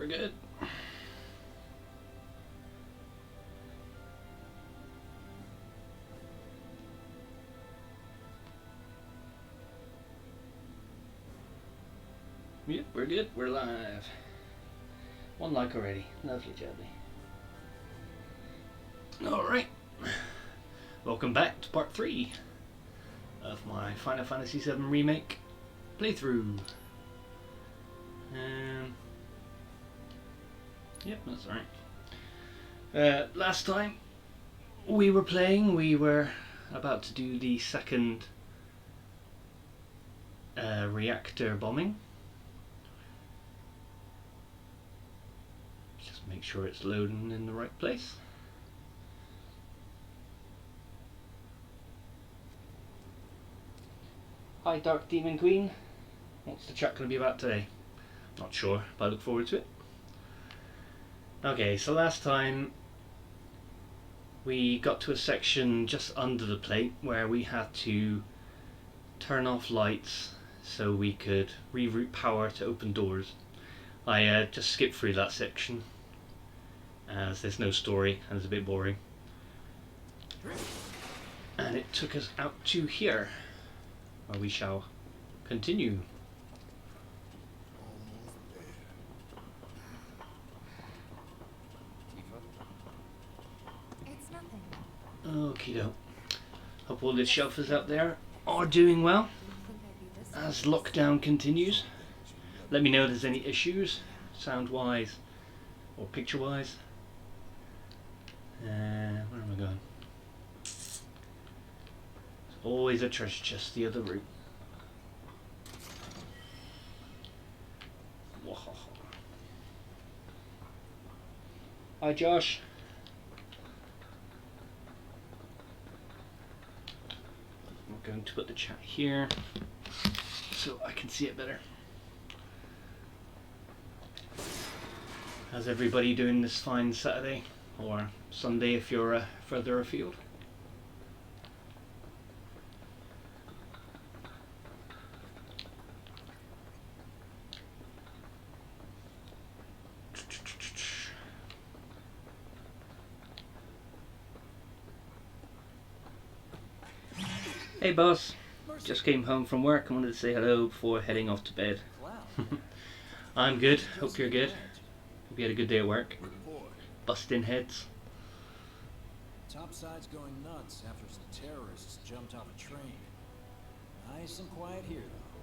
good. Yep, we're good. We're live. One like already. Lovely jubbly. Alright. Welcome back to part 3 of my Final Fantasy VII Remake playthrough. Yep, that's alright. Last time we were playing, we were about to do the second reactor bombing. Just make sure it's loading in the right place. Hi Dark Demon Queen. What's the chat going to be about today? Not sure, but I look forward to it. Okay, so last time we got to a section just under the plate where we had to turn off lights so we could reroute power to open doors. I just skipped through that section as there's no story and it's a bit boring. And it took us out to here, where we shall continue. It's nothing. Okie doke. Hope all the shelfers out there are doing well as lockdown continues. Let me know if there's any issues, sound wise or picture wise. Where am I going? There's always a treasure chest the other route. Hi Josh. I'm going to put the chat here so I can see it better. How's everybody doing this fine Saturday or Sunday if you're further afield? Hey boss, just came home from work and wanted to say hello before heading off to bed. I'm good, hope you're good. Hope you had a good day at work. Busting heads. Topside's going nuts after some terrorists jumped off a train. Nice and quiet here though.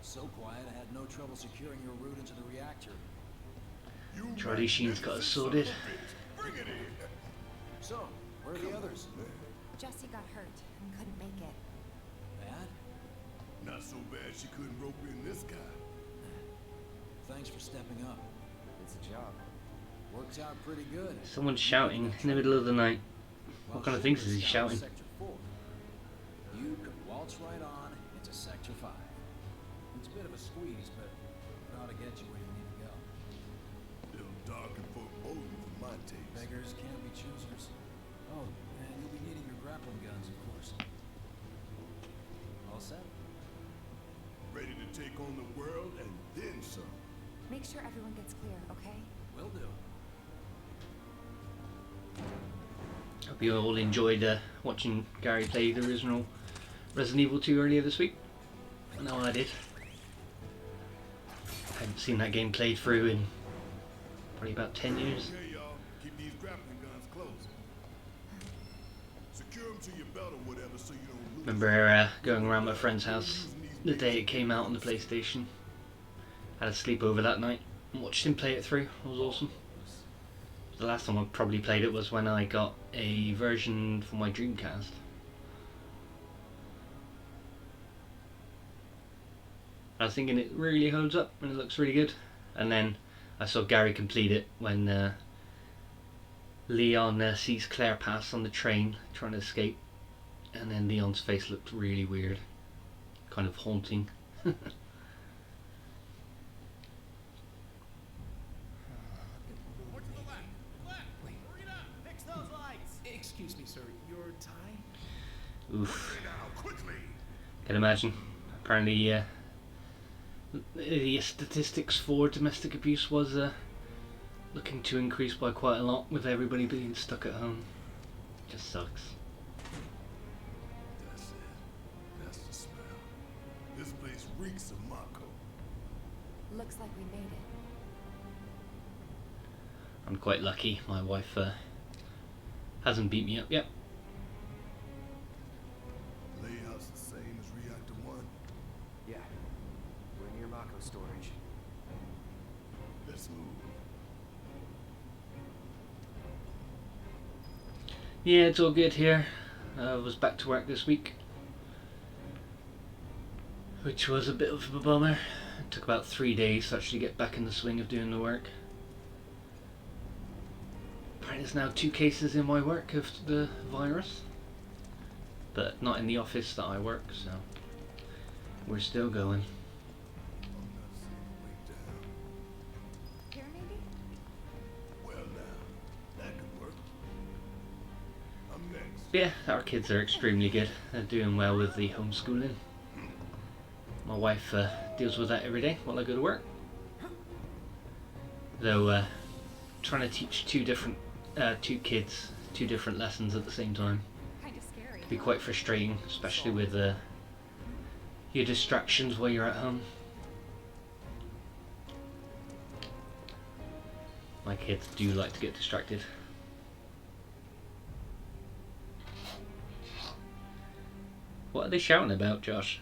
So quiet I had no trouble securing your route into the reactor. Charlie Sheen's got us sorted. So, where are the others? Jessie got hurt and couldn't make it. Bad? Not so bad she couldn't rope in this guy. Thanks for stepping up. It's a job. Worked out pretty good. Someone's shouting in the middle of the night. What kind of things is he shouting? Sector 4. You could waltz right on into Sector 5. It's a bit of a squeeze, but it ought to get you where you need to go. Little dark and foreboding for my taste. Beggars can't be choosers. Oh, and you'll be needing your grappling guns, of course. All set? Ready to take on the world and then some. Make sure everyone gets clear, okay? Will do. Hope you all enjoyed watching Gary play the original Resident Evil 2 earlier this week. I know I did. I haven't seen that game played through in probably about 10 years. Okay, y'all. Keep these grappling guns close. Secure them to your belt or whatever so you don't lose. Remember going around my friend's house the day it came out on the PlayStation. Had a sleepover that night and watched him play it through. It was awesome. The last time I probably played it was when I got a version for my Dreamcast. I was thinking it really holds up and it looks really good. And then I saw Gary complete it when Leon sees Claire pass on the train trying to escape. And then Leon's face looked really weird. Kind of haunting. Excuse me, sir. Your tie? Oof. Can imagine. Apparently, the statistics for domestic abuse was looking to increase by quite a lot with everybody being stuck at home. Just sucks. That's it. That's the smell. This place reeks of Mako. Looks like we made it. I'm quite lucky. My wife hasn't beat me up yet. Layout's the same as Reactor 1. Yeah. We're near Mako storage. Let's move. Yeah, it's all good here. I was back to work this week, which was a bit of a bummer. It took about 3 days to actually get back in the swing of doing the work. Apparently there's now 2 cases in my work of the virus, but not in the office that I work, so we're still going. I'm not seeing a way down. Here, maybe? Well now, that could work. I'm next. Yeah, our kids are extremely good. They're doing well with the homeschooling. My wife deals with that every day while I go to work. Though trying to teach two kids 2 different lessons at the same time Kind of scary. can be quite frustrating, especially with your distractions while you're at home. My kids do like to get distracted. What are they shouting about, Josh?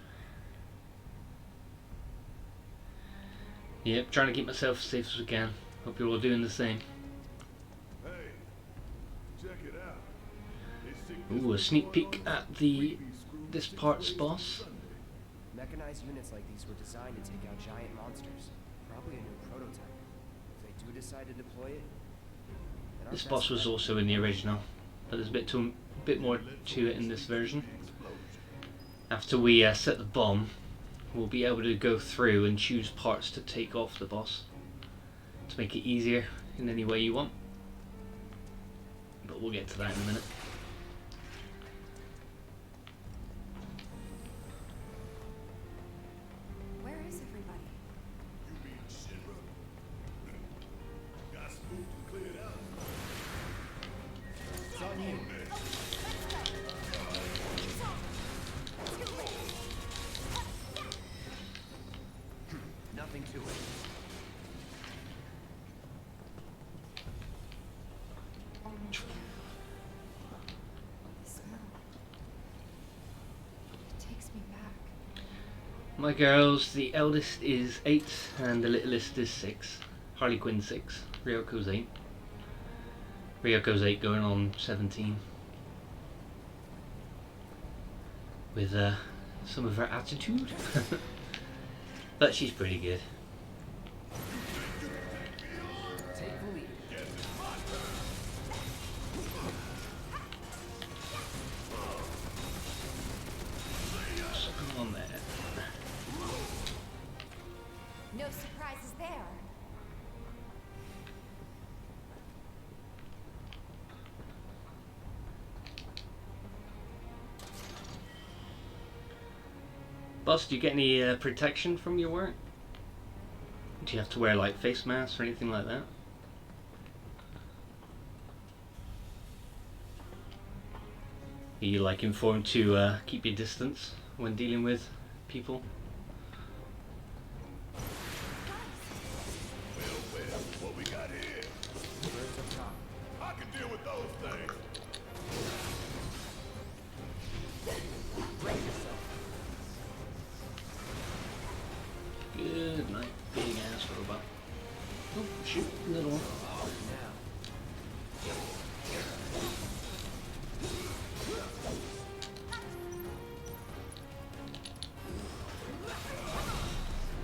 Yep, trying to keep myself as safe as we can. Hope you're all doing the same. Hey, check it out. They stick Ooh, a this sneak one peek on at wavy screw this stick part's blades boss. Sunday. Mechanized units like these were designed to take out giant monsters. Probably a new prototype. If they do decide to deploy it, then our This best boss was bet- also in the original, but there's a bit more to it in this version. After we set the bomb, we'll be able to go through and choose parts to take off the boss to make it easier in any way you want. But we'll get to that in a minute. Where is everybody? You mean Shinra? Got spooked and cleared out. It's on you. Nothing to it. The smell. It takes me back. My girls, the eldest is 8 and the littlest is 6. Harley Quinn's 6. Ryoko's 8. Ryoko's 8 going on 17. With some of her attitude. But she's pretty good. Take the lead. So come on there. No surprises there. Boss, do you get any protection from your work? Do you have to wear like face masks or anything like that? Are you like informed to keep your distance when dealing with people? Well, what we got here? Birds up top. I can deal with those things. Break yourself. Good night, big ass robot. Oh, shoot, little one. Now.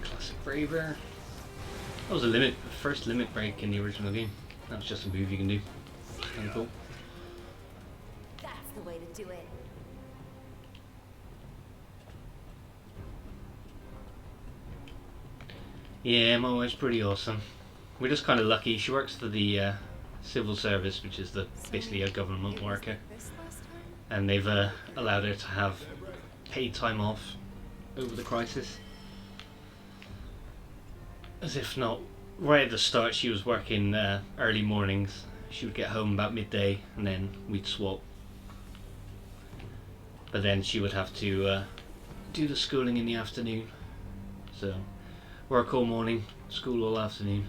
Classic Braver. That was first limit break in the original game. That was just a move you can do. Kinda cool. That's the way to do it. Yeah, my wife's pretty awesome. We're just kind of lucky. She works for the civil service, which is basically a government worker, This last time? and they've allowed her to have paid time off over the crisis. As if not right at the start, she was working early mornings. She would get home about midday, and then we'd swap. But then she would have to do the schooling in the afternoon. So, work all morning, school all afternoon.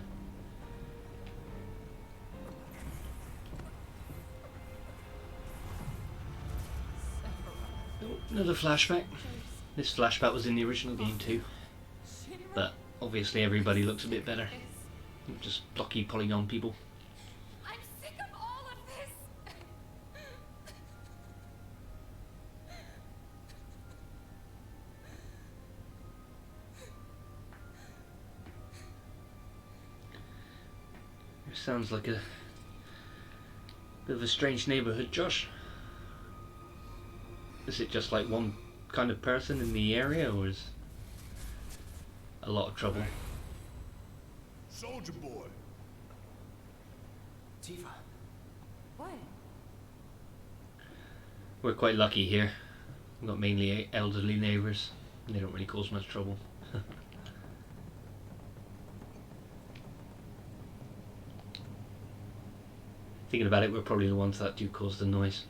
Oh, another flashback. This flashback was in the original game too. But obviously everybody looks a bit better. Just blocky polygon people. I'm sick of all of this. It sounds like a bit of a strange neighbourhood, Josh. Is it just like one kind of person in the area, or is a lot of trouble? Soldier boy. Tifa. What? We're quite lucky here. We've got mainly elderly neighbours. They don't really cause much trouble. Thinking about it, we're probably the ones that do cause the noise.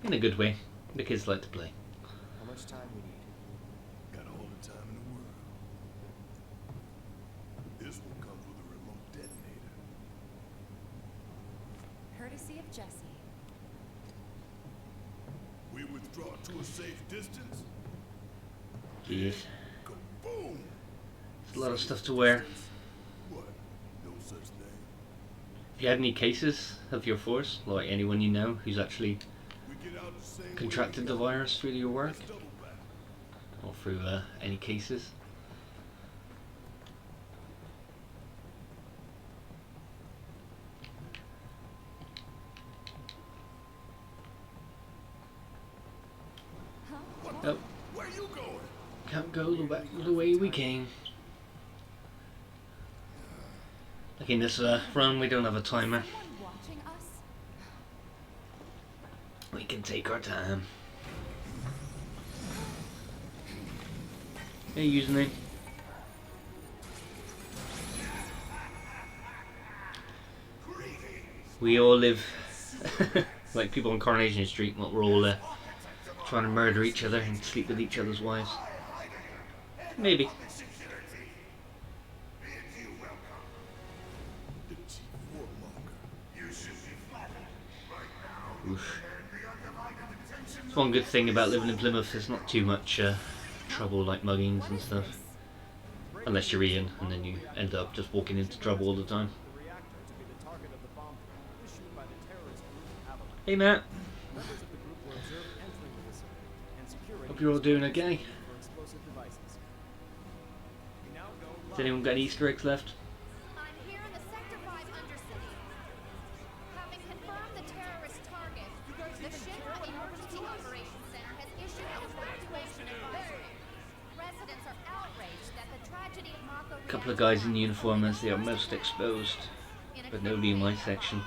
In a good way. The kids like to play. How much time we need? Got all the time in the world. This one comes with a remote detonator. Courtesy of Jesse. We withdraw to a safe distance. Jeez. Kaboom! There's a lot of stuff to wear. What? No such thing. Have you had any cases of your force? Like anyone you know who's actually We get out the same way contracted we the got. virus through your work? Let's double back. Or through any cases? Oh, Where you going? can't go the way we came. Like in this run, we don't have a timer. Someone watching us? We can take our time. Hey, username. We all live like people on Coronation Street. We're all trying to murder each other and sleep with each other's wives. Maybe. The chief warmonger. Oof. It's one good thing about living in Plymouth. There's not too much trouble like muggings and stuff. Unless you're Ian, and then you end up just walking into trouble all the time. The reactor to be the target of the bomb issued by the terrorist group Avalanche. Hey Matt, Members of the group were observed entering the facility and securing hope you're all doing okay. for explosive devices. We now go Has anyone got any Easter eggs left? I'm here in the Sector 5 Undercity. Having confirmed the terrorist target, the Shinra Emergency Operations Center has issued an evacuation advisory. Residents are outraged that the tragedy of Mako A couple of guys in uniform as they are most exposed, but nobody in my section.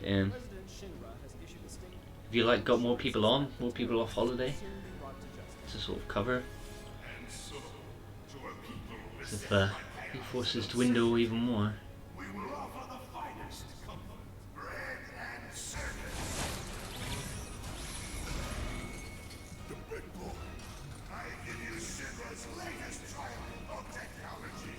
Damn. President Shinra has issued a statement Have you like got more people on, more people off holiday soon be brought to justice. to sort of cover? And so, to our people, As listen. if he forces dwindle even more. We will offer the finest comfort, bread and service. The big boy. I give you Shinra's latest triumph of technology.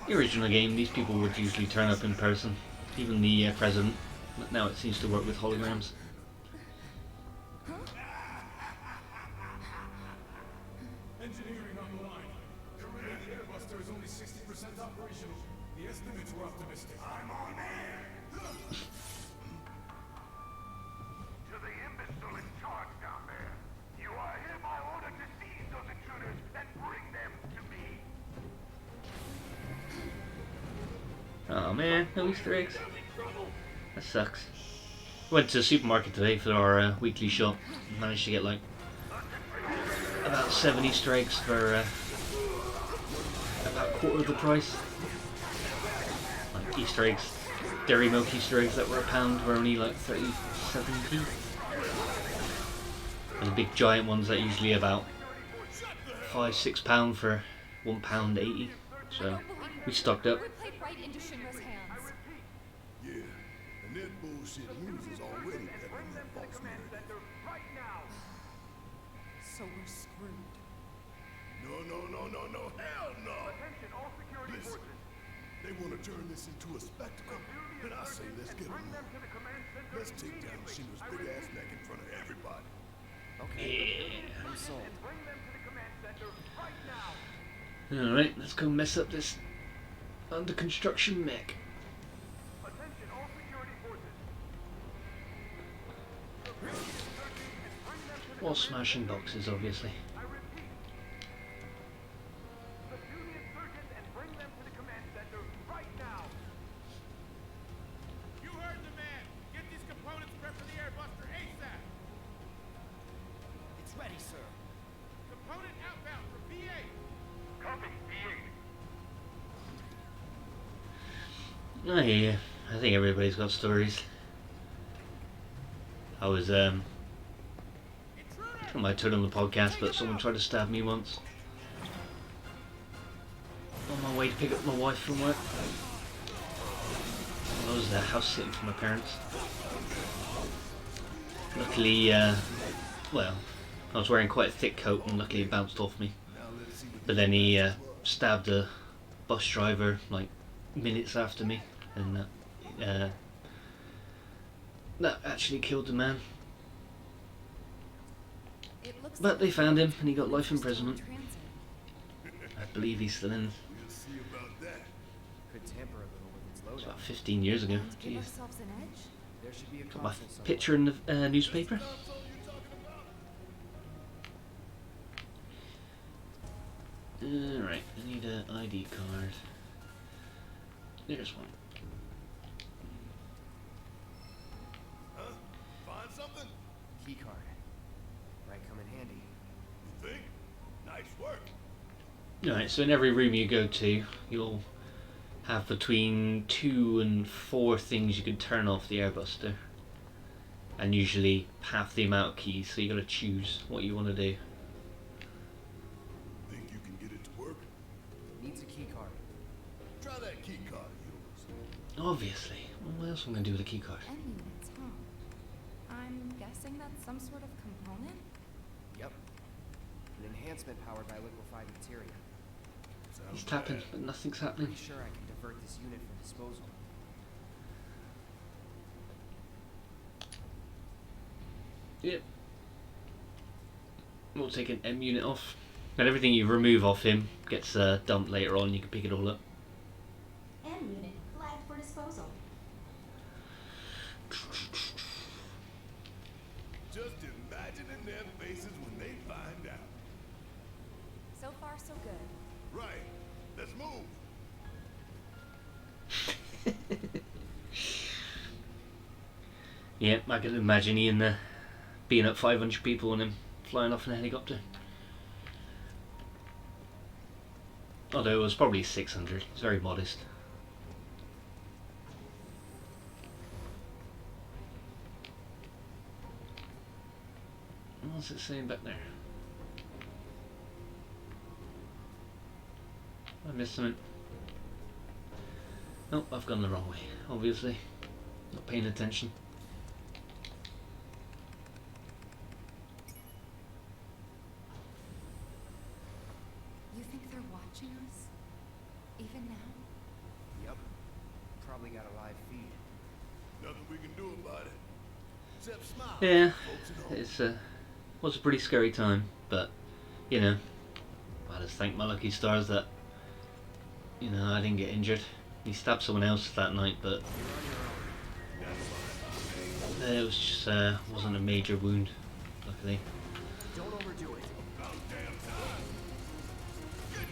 The original game, these people would usually turn up in person, even the president, but now it seems to work with holograms. Engineering on the line. The Remake airbuster is only 60% operational. The estimates were optimistic. I'm on air. To the imbecile in charge down there, you are hereby ordered to seize those intruders and bring them to me. Oh man, no Easter eggs. That sucks. Went to the supermarket today for our weekly shop. Managed to get like about 7 Easter eggs for about a quarter of the price. Like Easter eggs, dairy milk Easter eggs that were £1 were only like 37p. And the big giant ones that are usually about £5-6 for £1.80. So we stocked up. We played right into Shinra's hands. Yeah, and their bullshit news is already peddling that false narrative. So we're screwed. No, hell no! Listen, they want to turn this into a spectacle, and I say let's get them on. Let's take down Shinra's big ass neck in front of everybody. Okay, I'm sold. Alright, let's go mess up this under construction mech. While smashing boxes, obviously. You heard the man! Get these components prepped for the airbuster ASAP! It's ready, sir. Component outbound for VII! Copy, VII. I hear you. I think everybody's got stories. I was on my turn on the podcast, but someone tried to stab me once. On my way to pick up my wife from work. I was house sitting for my parents. Luckily, well, I was wearing quite a thick coat and luckily it bounced off me. But then he stabbed a bus driver like minutes after me, and that actually killed the man. It looks But like they found him and he got life still in imprisonment. transit. I believe he's still in. We'll see about that. Could tamper a little with its It's loadout. about 15 years ago. And give Jeez. ourselves an edge? There should be a Got my console somewhere. picture in the newspaper. Alright, I need an ID card. There's one. Huh? Find something? Key card. Might come in handy. You think? Nice work. Alright, so in every room you go to, you'll have between 2 and 4 things you can turn off the airbuster. And usually half the amount of keys, so you gotta choose what you want to do. Think you can get it to work? Needs a key card. Try that key card of yours. Obviously. Well, what else am I gonna do with a key card? M units, huh? I'm guessing that's some sort of component? Yep. An enhancement powered by liquefied materia. He's tapping, but nothing's happening. Pretty sure I can divert this unit for disposal. Yep. We'll take an M unit off. And everything you remove off him gets dumped later on, you can pick it all up. M unit flagged for disposal. Just imagining their faces when they find out. So far, so good. Right. Let's move. Yep, I can imagine Ian being up 500 people and him flying off in a helicopter. Although it was probably 600, it's very modest. What's it saying back there? I missed something. Oh, I've gone the wrong way, obviously. Not paying attention. You think they're watching us? Even now? Yep. Probably got a live feed. Nothing we can do about it. Except smile. Yeah, Folks at home. it's was a pretty scary time, but you know, I just thank my lucky stars that I didn't get injured. He stabbed someone else that night, but it was just wasn't a major wound, luckily. Don't overdo it.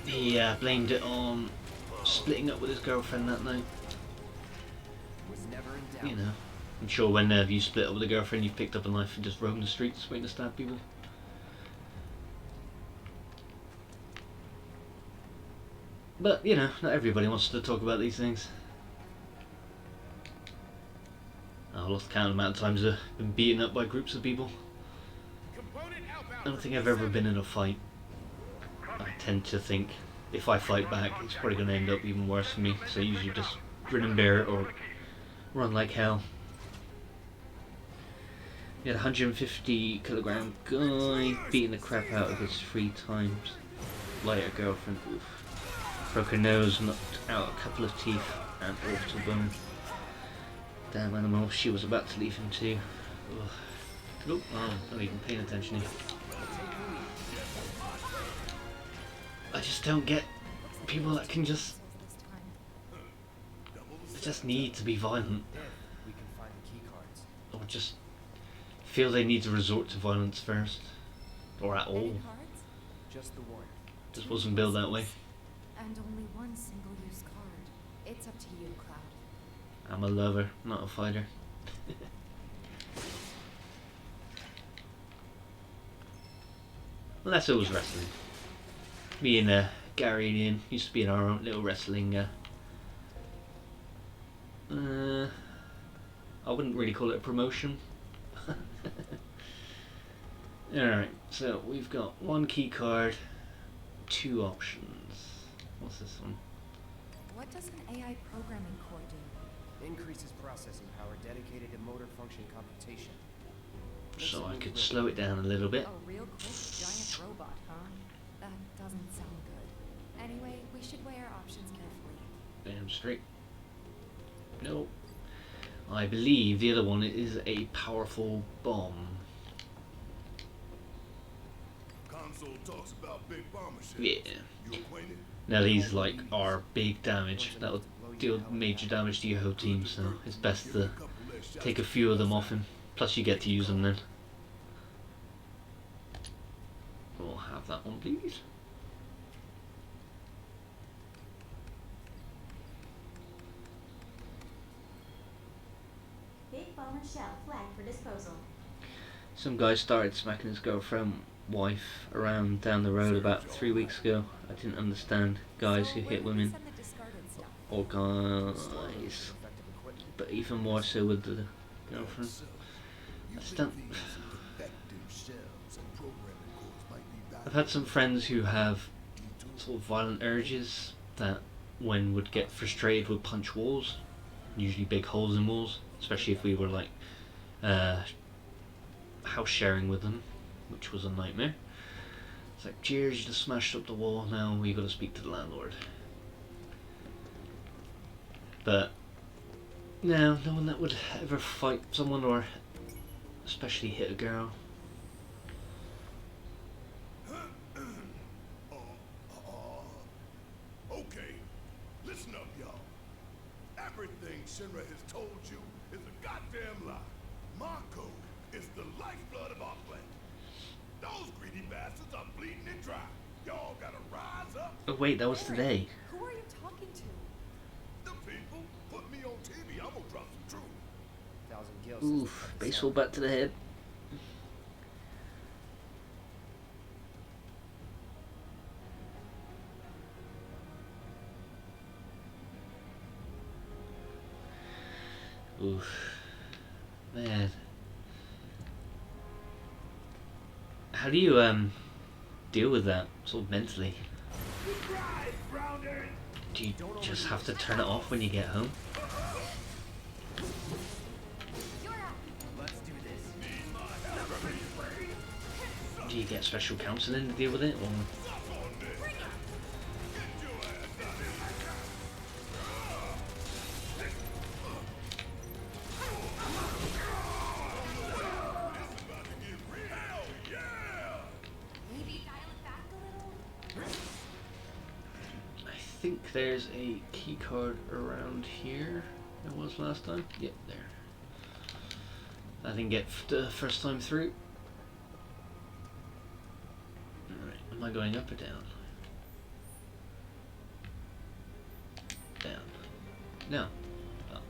He blamed it on splitting up with his girlfriend that night. Was never in doubt. You know, I'm sure whenever you split up with a girlfriend, you've picked up a knife and just roamed the streets waiting to stab people. But, not everybody wants to talk about these things. I've lost count of the amount of times I've been beaten up by groups of people. Component outbound I don't for think I've ever VII. been in a fight. I tend to think if I fight back, it's probably going to end up even worse for me. So I usually just grin and bear it or run like hell. We had a 150 kilogram guy beating the crap out of his 3 times lighter girlfriend. Oof. Broke her nose, knocked out a couple of teeth, and orbital bone. Damn animal, she was about to leave him too. Ugh. Oh, not even paying attention here. I just don't get people that can just... They just need to be violent. If we can find the key cards. Or just feel they need to resort to violence first. Or at all. Any cards? Just the one. Just wasn't built that way. And only one single-use card. It's up to you, Cloud. I'm a lover, not a fighter. Unless it was wrestling. Me and Gary and Ian used to be in our own little wrestling. I wouldn't really call it a promotion. Alright, so we've got 1 key card, 2 options. What's this one? What does an AI programming core do? Increases processing power dedicated to motor function computation. So I could slow it down a little bit. A real quick giant robot, huh? That doesn't sound good. Anyway, we should weigh our options carefully. Damn straight. No. I believe the other one is a powerful bomb. Console talks about big bomber ships. Yeah. You acquainted? Now these like are big damage. That'll deal major damage to your whole team, so it's best to take a few of them off him. Plus you get to use them then. We'll have that one, please. Big bomber shell flagged for disposal. Some guy started smacking his girlfriend wife around down the road about 3 weeks ago. I didn't understand guys who hit women or guys, but even more so with the girlfriend. I just don't... I've had some friends who have sort of violent urges that when would get frustrated would punch walls, usually big holes in walls, especially if we were like house sharing with them, which was a nightmare. It's like, cheers, you just smashed up the wall, now we gotta speak to the landlord. But no one that would ever fight someone or especially hit a girl. Okay, listen up, y'all. Everything Shinra has told you is a goddamn lie. My code is the lifeblood of our planet. Those greedy bastards are bleeding it dry. Y'all gotta rise up. Oh wait, that was today. Who are you talking to? The people put me on TV. I'm gonna drop some truth. 1,000 gills. Oof, baseball bat to the head. Oof, man. How do you deal with that sort of mentally? Do you just have to turn it off when you get home? Do you get special counselling to deal with it, or? I think there's a key card around here. There was last time. Yep, there. I didn't get the first time through. Alright, am I going up or down? Down. No. Up.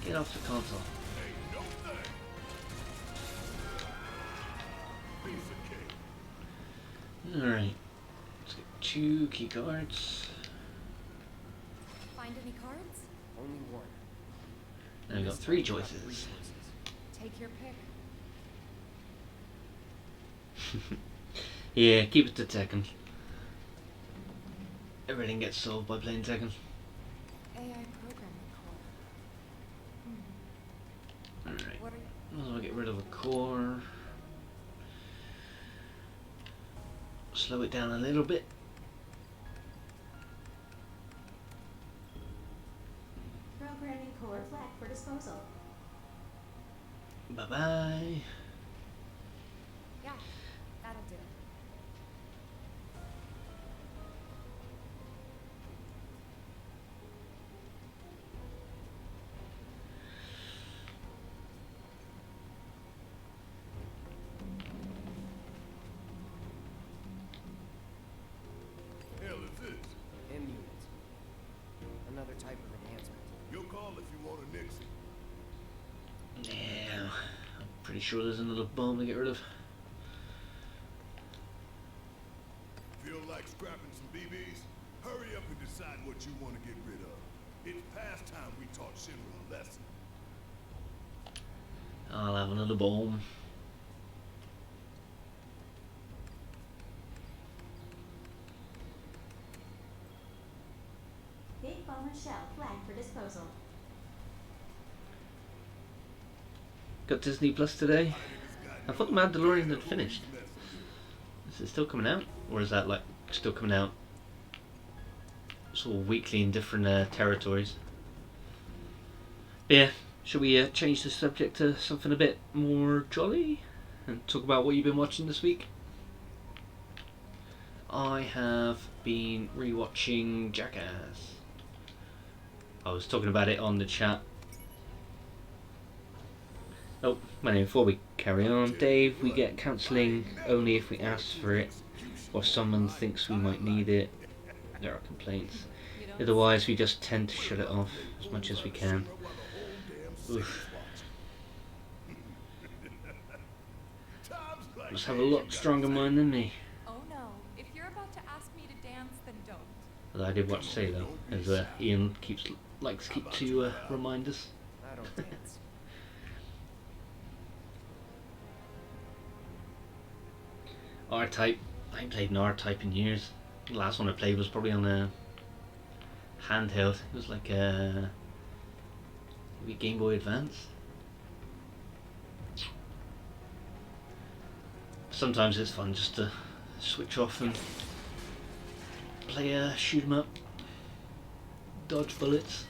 Get off the console. Ain't no thing. Piece of cake. Alright. Let's get 2 key cards. Find any cards? Only one. Now we've got This 3 time we got three choices. Take your pick. Yeah, keep it to Tekken. Everything gets solved by playing Tekken. AI programming core. Alright. What are you? I'll get rid of a core. Slow it down a little bit. Programming core flag for disposal. Bye bye. Yeah, that'll do. Hell is this? M-unit. Another type of enhancement. Your call if you want to nix it. Yeah, I'm pretty sure there's another bomb to get rid of. Feel like scrapping some BBs? Hurry up and decide what you want to get rid of. It's past time we taught Shinra a lesson. I'll have another bomb. Big bomber shell flag for disposal. Got Disney Plus today. I thought The Mandalorian had finished. Is it still coming out? Or is that like still coming out sort of weekly in different territories? But yeah, should we change the subject to something a bit more jolly and talk about what you've been watching this week? I have been rewatching Jackass. I was talking about it on the chat. Oh, before we carry on, Dave, we get counselling only if we ask for it or someone thinks we might need it. There are complaints. Otherwise, we just tend to shut it off as much as we can. Oof. Must have a lot stronger mind than me. Oh no, if you're about to ask me to dance, then don't. Although I did watch Sailor, as Ian likes to remind us. I don't dance. R-Type. I ain't played an R-Type in years. The last one I played was probably on a handheld. It was like a maybe Game Boy Advance. Sometimes it's fun just to switch off and play a shoot 'em up, dodge bullets,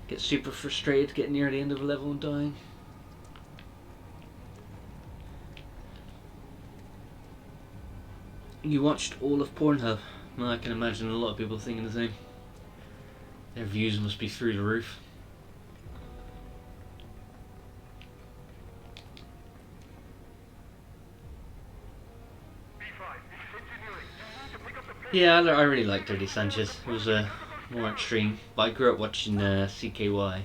get super frustrated getting near the end of a level and dying. You watched all of Pornhub. Well, I can imagine a lot of people thinking the same. Their views must be through the roof. Yeah, I really liked Dirty Sanchez. It was more extreme, but I grew up watching CKY,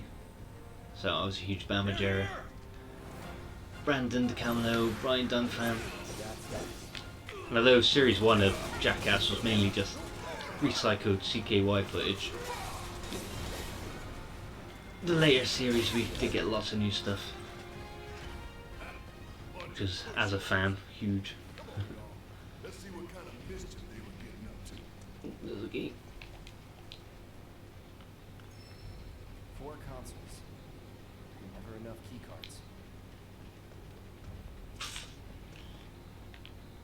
so I was a huge Bama Jarrah. Brandon DeCamino, Brian Dunn fan. And although Series 1 of Jackass was mainly just recycled CKY footage, the later series we did get lots of new stuff, which is, as a fan, huge. Let's see what kind of mischief they were getting up to. There's a gate. 4 consoles. Never enough key cards.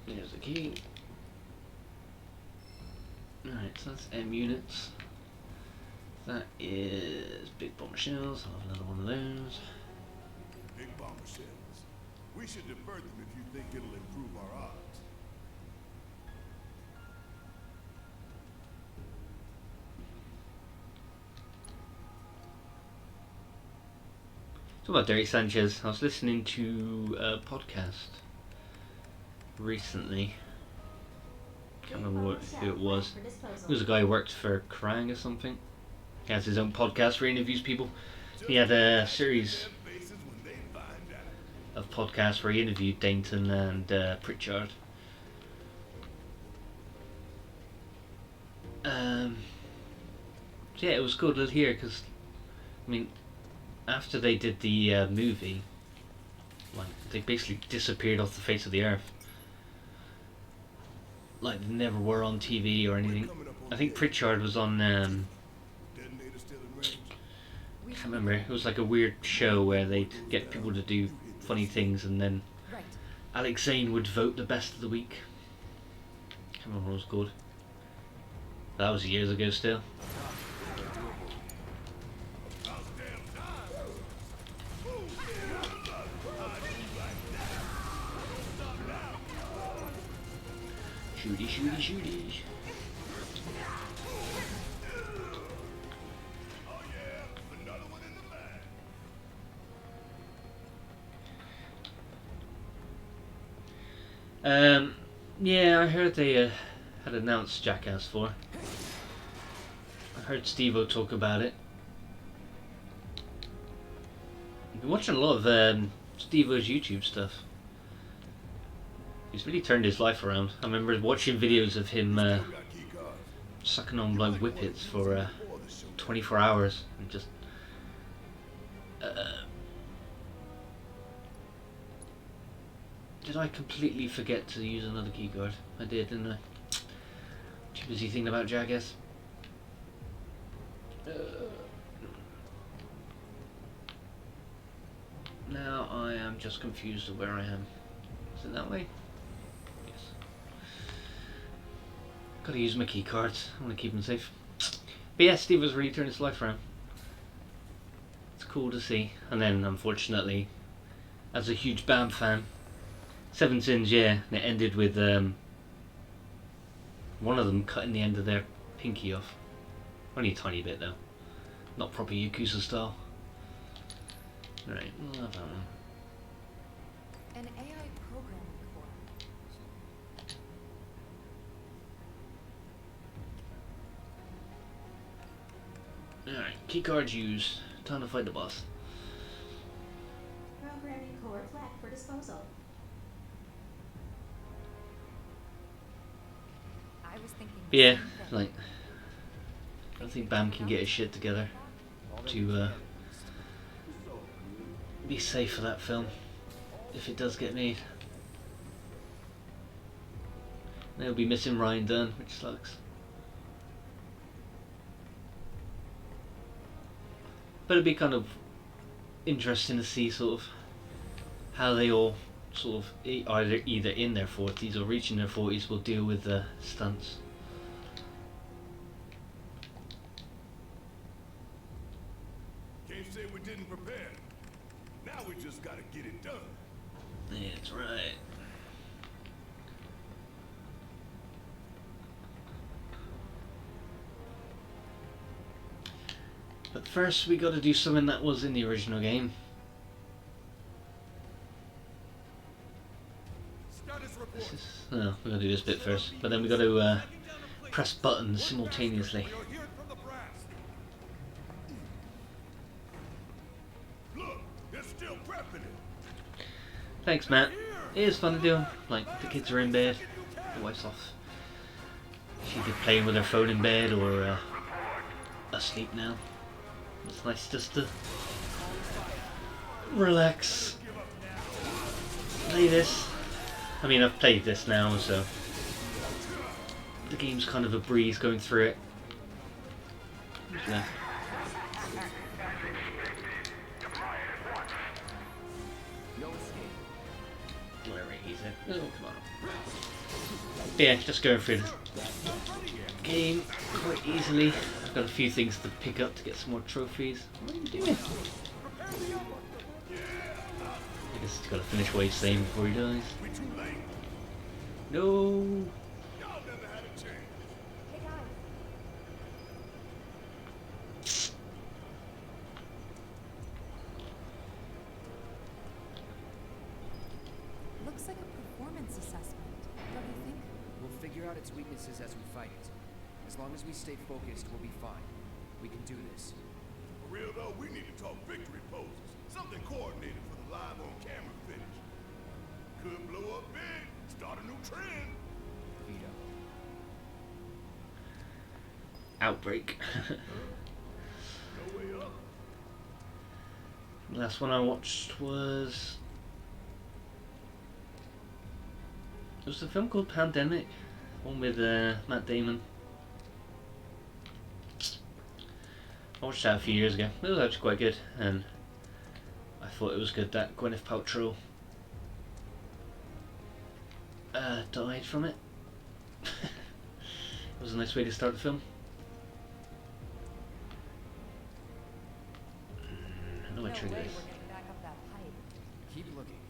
There's a key. Alright, so that's M units. That is Big Bomber Shells. I'll have another one of those. Big bomber shells. We should divert them if you think it'll improve our odds. Talk about Dirty Sanchez. I was listening to a podcast recently. Can't remember who it was. It was a guy who worked for Krang or something. He has his own podcast where he interviews people. He had a series Their faces when they find out. of podcasts where he interviewed Dainton and Pritchard. So yeah, it was good to hear because, I mean, after they did the movie, like they basically disappeared off the face of the earth. Like they never were on TV or anything. I think Pritchard was on. Detonator still in range. I can't remember. It was like a weird show where they'd get people to do funny things, and then Right. Alex Zane would vote the best of the week. Can't remember what it was called. That was years ago still. Shooty, shooty, shooty. Oh yeah, another one in the bag. Yeah, I heard they had announced Jackass 4. I heard Steve-O talk about it. I've been watching a lot of Steve-O's YouTube stuff. He's really turned his life around. I remember watching videos of him Got key cards. sucking on like whippets for 24 hours and just did I completely forget to use another keycard? I did, didn't I? Too busy thinking about Jackass. Now I am just confused of where I am. Is it that way? Yes. Gotta use my key cards. I want to keep them safe. But yeah, Steve has really turned his life around. It's cool to see. And then, unfortunately, as a huge BAM fan, Seven Sins, yeah, and it ended with one of them cutting the end of their pinky off. Only a tiny bit though. Not proper Yakuza style. Right, we'll have that one. An AI programming core. Alright, keycards used. Time to fight the boss. Programming core flag for disposal. I was thinking. But yeah, the same thing. like, I don't think BAM can get his shit together to be safe for that film, if it does get made. They'll be missing Ryan Dunn, which sucks. But it'd be kind of interesting to see sort of how they all sort of either in their 40s or reaching their 40s will deal with the stunts. Can't say we didn't prepare. Now we just gotta get it done. That's right. But first we gotta do something that was in the original game. This is, oh, we gotta do this bit first. But then we gotta press buttons simultaneously. Look, they're still prepping it. Thanks, Matt. It is fun to do. Like, the kids are in bed, the wife's off. She's either playing with her phone in bed or asleep now. It's nice just to relax. Play this. I mean, I've played this now, so the game's kind of a breeze going through it. Who's left? No escape. Where he's in. Oh, come on. But yeah, just going through the game quite easily. I've got a few things to pick up to get some more trophies. What are you doing? I guess he's got to finish what he's saying before he dies. We too late. No. Y'all never had a chance. Hey guys. Looks like a performance assessment, don't you think? We'll figure out its weaknesses as we fight it. As long as we stay focused, we'll be fine. We can do this. For real though, we need to talk victory poses. Something coordinated for the live on camera finish. Could blow up big, start a new trend. Veto. Outbreak. No way up. Last one I watched was... It was a film called Pandemic. One with Matt Damon. I watched that a few years ago. It was actually quite good, and I thought it was good that Gwyneth Paltrow died from it. It was a nice way to start the film. I know what No trigger way is. we're getting back up that pipe. Keep looking.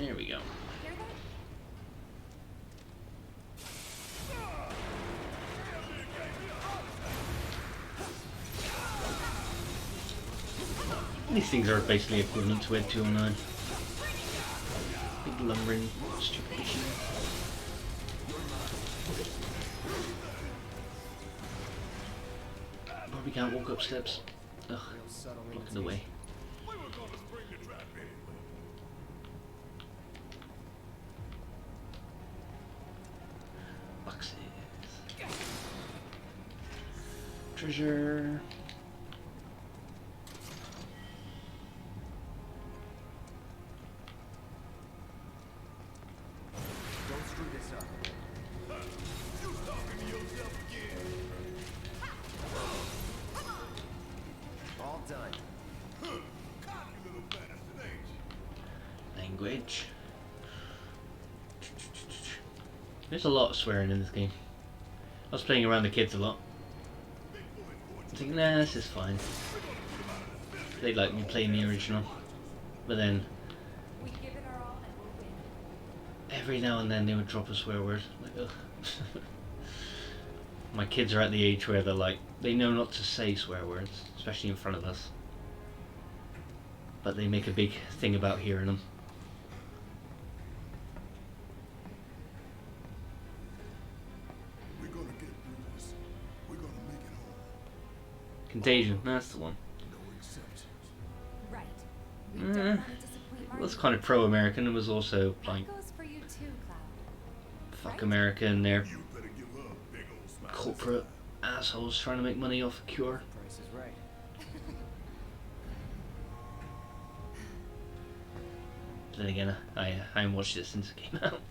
There we go. Hear that? These things are basically equivalent to Ed 209. Big lumbering stupid machine. Probably can't walk up steps. Ugh, Real subtle blocking the way. We were gonna spring the trap anyway. Boxes. Treasure. Don't screw this up. You talking to yourself again? All done. Cocky little bastard, ain't you? Language. There's a lot of swearing in this game. I was playing around the kids a lot. I think, nah, this is fine. They like me playing the original. But then, We give it our all and we'll win. every now and then they would drop a swear word. Like, ugh. My kids are at the age where they're like, they know not to say swear words, especially in front of us. But they make a big thing about hearing them. We're gonna get through this. We're gonna make it home. Contagion, that's the one. No exceptions. Right. We don't Eh, want to disappoint it was Marty. kind of pro-American. It was also like, That goes for you too, Cloud. fuck Right? America and their You better give her a big old smile. corporate assholes trying to make money off a cure. Price is right. Then again, I haven't watched it since it came out.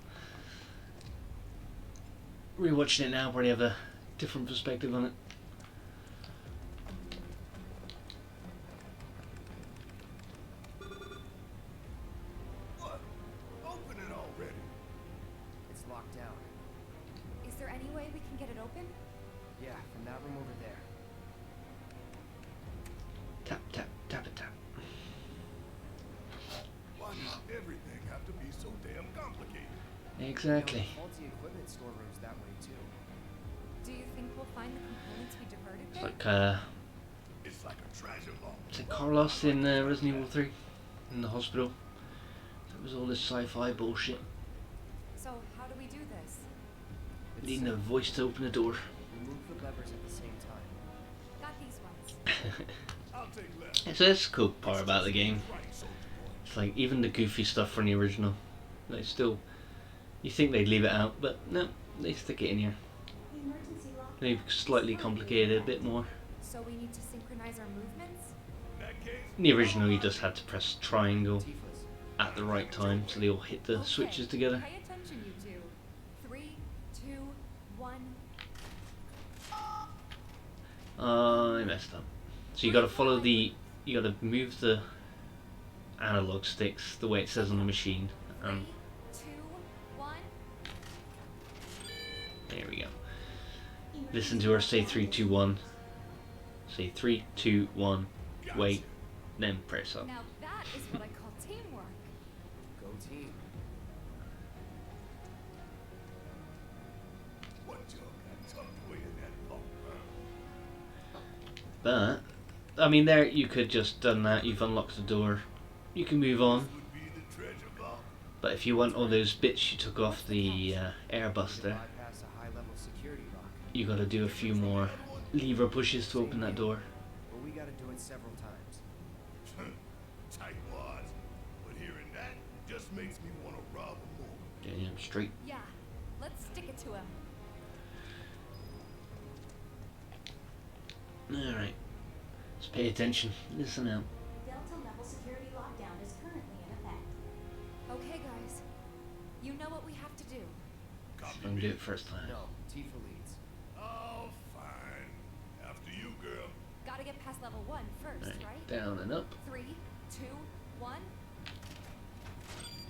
Rewatching it now, probably have a different perspective on it. What? Open it already. It's locked down. Is there any way we can get it open? Yeah, from that room over there. Tap, tap, tap it, tap. Why does everything have to be so damn complicated? Exactly. You know, faulty equipment storerooms that way too. Do you think we'll find the components we diverted It's there? like, It's like a treasure vault. is it Carlos in Resident Evil 3? In the hospital? It was all this sci-fi bullshit. So how do we do this? It's Needing a voice to open the door. remove the levers at the same time. Got these ones. I'll take left. So that's the cool part about the game. Right, soldier boy. It's like even the goofy stuff from the original, they still, you think they'd leave it out, but no, they stick it in here. The emergency lock. They've slightly complicated it a bit more. So we need to synchronize our movements? In that case, In the original, you just had to press triangle Tifa's. at the right time so they all hit the Okay, switches together. Pay attention, you two. 3, 2, 1. I messed up. So you gotta follow the, you gotta move the analog sticks the way it says on the machine. 3, 2, 1. There we go. Listen to her say 3, 2, 1. Say 3, 2, 1. Wait, then press up. Now that is what I call teamwork. Go team. what y'all got tucked away in that vault, huh? But I mean, there you could just done that. You've unlocked the door. You can move on. Would be the treasure vault. But if you want all those bits you took off the air buster, Bypass a high-level security lock. you got to do a few more lever pushes to open that door. we gotta do it several times. Tight wads. But hearing that just makes me want to rob him more. Damn straight. Yeah, let's stick it to him. Alright. Let's pay attention. Listen out. Delta level security lockdown is currently in effect. Okay, guys. You know what we have to do. See if I can do it first time. No, Tifa leads. Oh, fine. After you, girl. Gotta get past level 1 first, Alright, right? down and up. 3, 2, 1.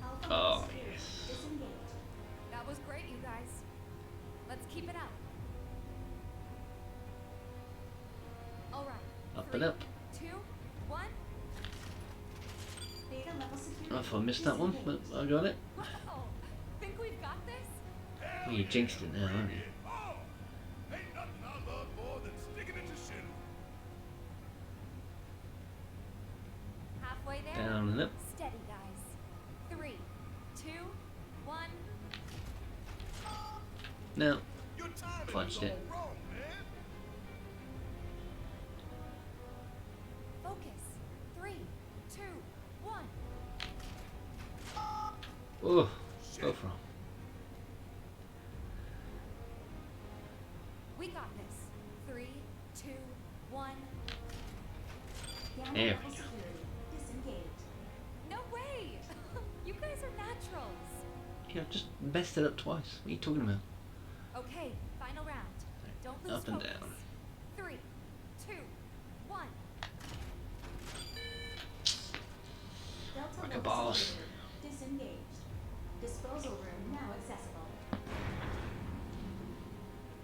Alpha Oh, level security yes. disengaged. That was great, you guys. Let's keep it up. Alright. Up 3, and up. 2, 1. Beta level security Oh, if I missed that one, but disengaged. I got it. Wow! Think we've got this? Well, you jinxed it now, aren't you? Oh, ain't nothing I love more than sticking it to shit. Halfway there. Down and up. Steady, guys. 3, 2, 1. Now, Your timing is Fudged all it. wrong, man. Focus. 3, 2, 1. oh, both wrong. We got this. 3, 2, 1. Gamma There level we go. security disengaged. No way! You guys are naturals. Yeah, just messed it up twice. What are you talking about? Okay, final round. Don't lose Up and focus. down. 3, 2, 1. Delta Like a level boss. security disengaged. Disposal room now accessible.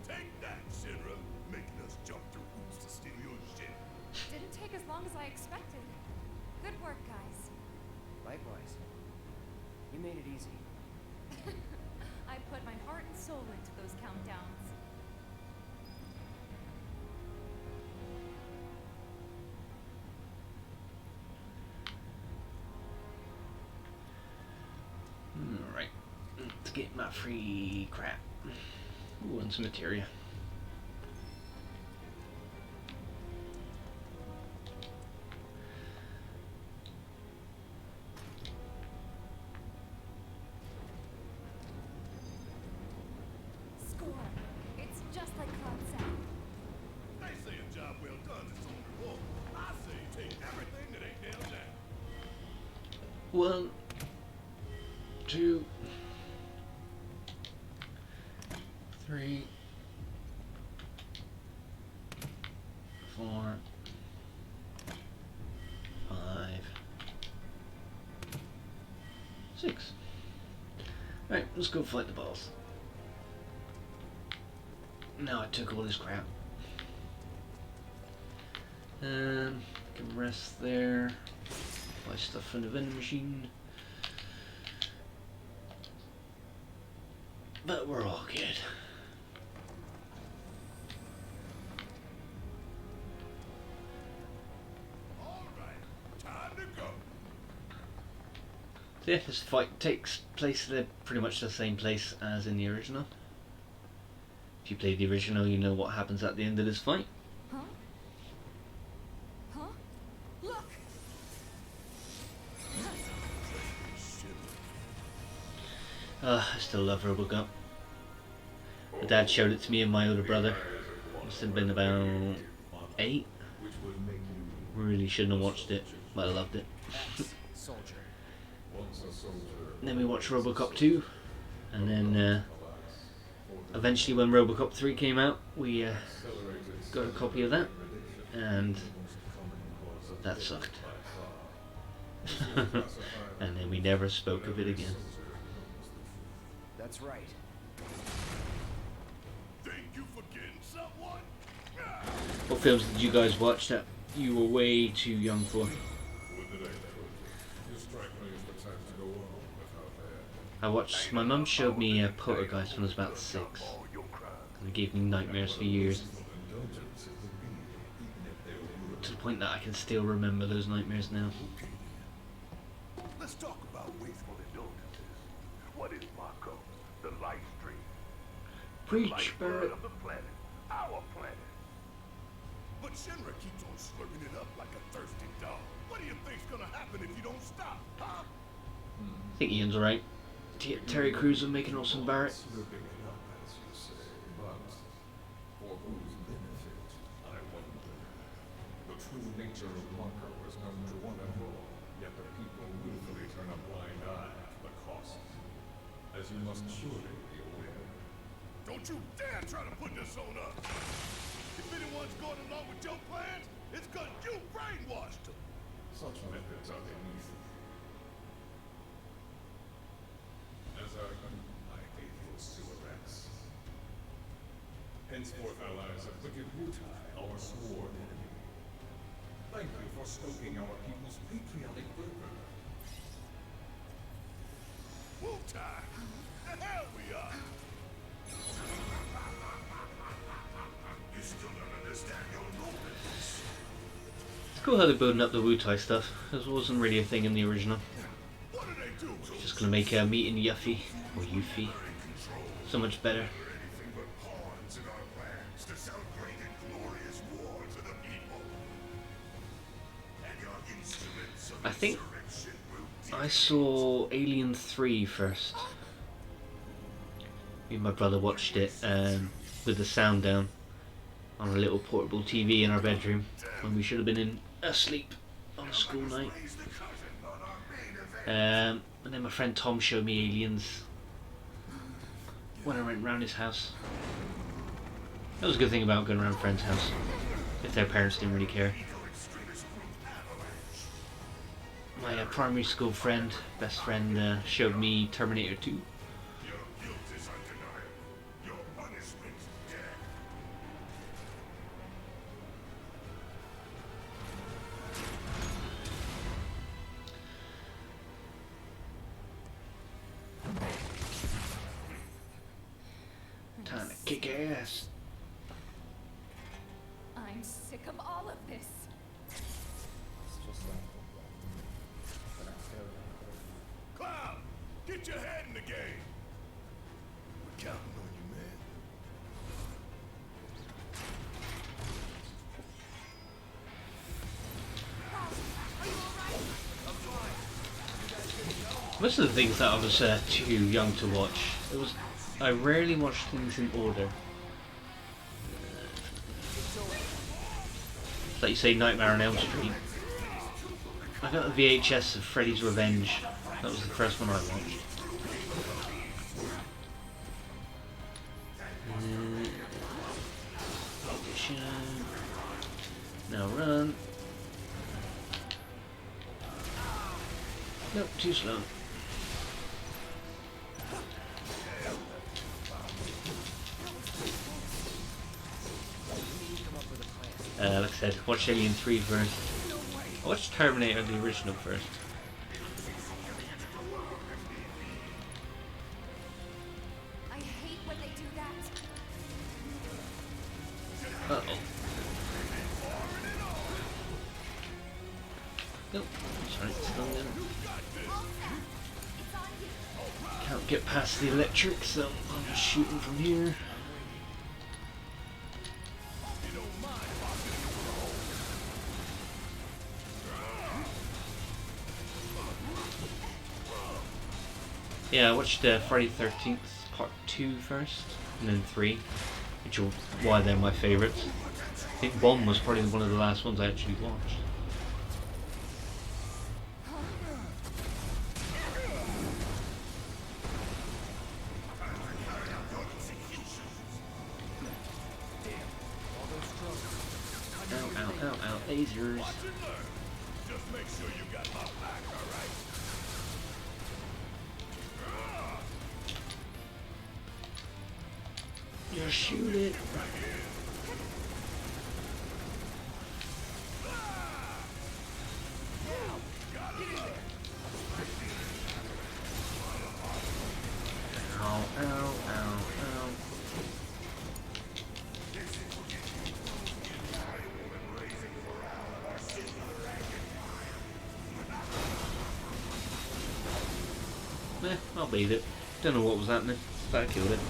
Take that, Shinra. Making us jump through hoops to steal your shit. Didn't take as long as I expected. Good work, guys. Likewise. You made it easy. I put my heart and soul into those countdowns. Alright. Let's get my free crap. Ooh, and some materia. Score. It's just like Cloud said. They say a job well done is on reward. I say take everything that ain't nailed down. 1, 2, 3, 4, 5, 6. Alright, let's go fight the boss. Now I took all this crap. Can rest there. Buy stuff in the vending machine. But we're all good. All right, time to go. So yeah, this fight takes place at pretty much the same place as in the original. If you played the original, you know what happens at the end of this fight. Huh? Huh? Look! I still love RoboCop. My dad showed it to me and my older brother. Must have been about 8. Really shouldn't have watched it, but I loved it. Soldier. And then we watched RoboCop 2, and then eventually when RoboCop 3 came out, we got a copy of that, and that sucked. And then we never spoke of it again. That's right. Think you forgetting someone? Ah! What films did you guys watch that you were way too young for? I watched, my mum showed me Poltergeist when I was about 6, and it gave me nightmares for years. To the point that I can still remember those nightmares now. Let's talk about wasteful indulgences. What is Mako? The life stream. Preach, Lifeblood Barrett. of the planet. Our planet. But Shinra keeps on slurping it up like a thirsty dog. What do you think's gonna happen if you don't stop, huh? I think Ian's alright. Terry Crews and making Olsen Barrett. Slurping it up, as you say, but for whose benefit, I wonder. The true nature of Mako was known to one and all, yet the people willfully turn a blind eye to the cost. As you must surely be aware. Don't you dare try to put this on us! If anyone's going along with your plans, it's 'cause you brainwashed them! Such methods are beneath me. As are you, my faithful Silverex. Henceforth, allies have wicked Wutai, our sworn enemy. Thank you for stoking our people's patriotic fervor. Wu-Tai! The hell we are! You still don't understand your movements. It's cool how they're building up the Wutai stuff. This wasn't really a thing in the original. What do they do? Just gonna make meeting Yuffie, or Yuffie, so much better. Anything but pawns in our plans to celebrate a glorious war to the people. And your instruments of I think insurrection will I saw Alien 3 first. Me and my brother watched it with the sound down on a little portable TV in our bedroom when we should have been asleep on a school night. raise the curtain on our main event. And then my friend Tom showed me Aliens when I went round his house. That was a good thing about going around a friend's house, if their parents didn't really care. My primary school friend, best friend, showed me Terminator 2. Your guilt is undeniable. Your punishment, death. Time to kick ass. I'm sick of all of this. It's just like when I failed in court. Cloud, get your head in the game. We're counting on you, man. Most of the things that I was too young to watch, I rarely watched things in order. Like you say, Nightmare on Elm Street. I got a VHS of Freddy's Revenge. That was the first one I watched. Now run. Nope, too slow. Like I said, watch Alien 3 first. I watched Terminator, the original, first. I hate when they do that. Uh-oh. Nope, sorry, it's still there. Can't get past the electric, so I'm just shooting from here. Yeah, I watched Friday the 13th Part 2 first, and then 3, which are why they're my favourites. I think 1 was probably one of the last ones I actually watched. Ow, ow, ow, lasers. Watch and learn. Just make sure you got my back, all right? Just shoot it. Ow, ow, ow, ow. I'll beat it. Don't know what was happening, but I killed it.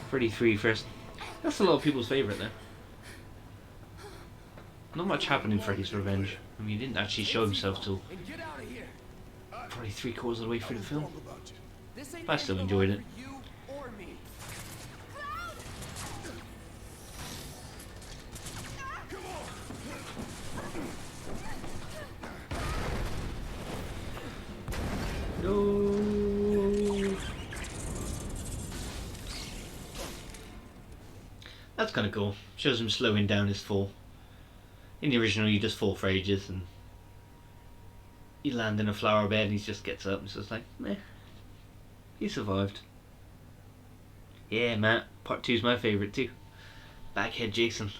Freddy 3 first. That's a lot of people's favourite though. Not much happened in Freddy's Revenge. I mean, he didn't actually show himself till And get out of here. probably 3/4 of the way through the film. Wrong about you. This ain't I the still end of the enjoyed line it. for you or me. No. That's kind of cool. Shows him slowing down his fall. In the original, you just fall for ages and you land in a flower bed and he just gets up and it's just like, meh. He survived. Yeah, Matt. Part 2 is my favourite too. Backhead Jason.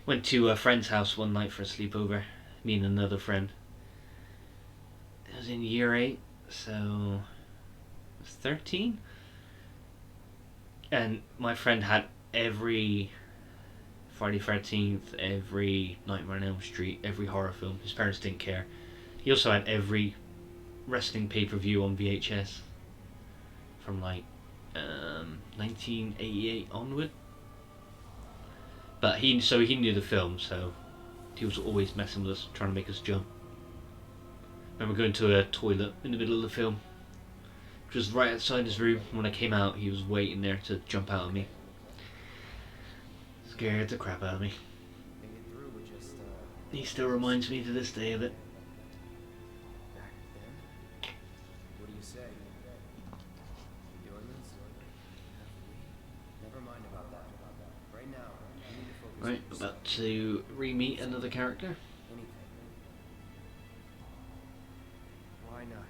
Went to a friend's house one night for a sleepover. Me and another friend. It was in year 8, so I was 13. And my friend had every Friday 13th, every Nightmare on Elm Street, every horror film. His parents didn't care. He also had every wrestling pay-per-view on VHS from like 1988 onward. But he knew the film, so he was always messing with us, trying to make us jump. I remember going to a toilet in the middle of the film, which was right outside his room. When I came out, he was waiting there to jump out at me. Scared the crap out of me. Think it through with just, He still reminds me to this day of it. back then? What do you say? You doing this? Never mind about that. Right now, you need to focus Right, on about to re-meet another character. anything. Why not?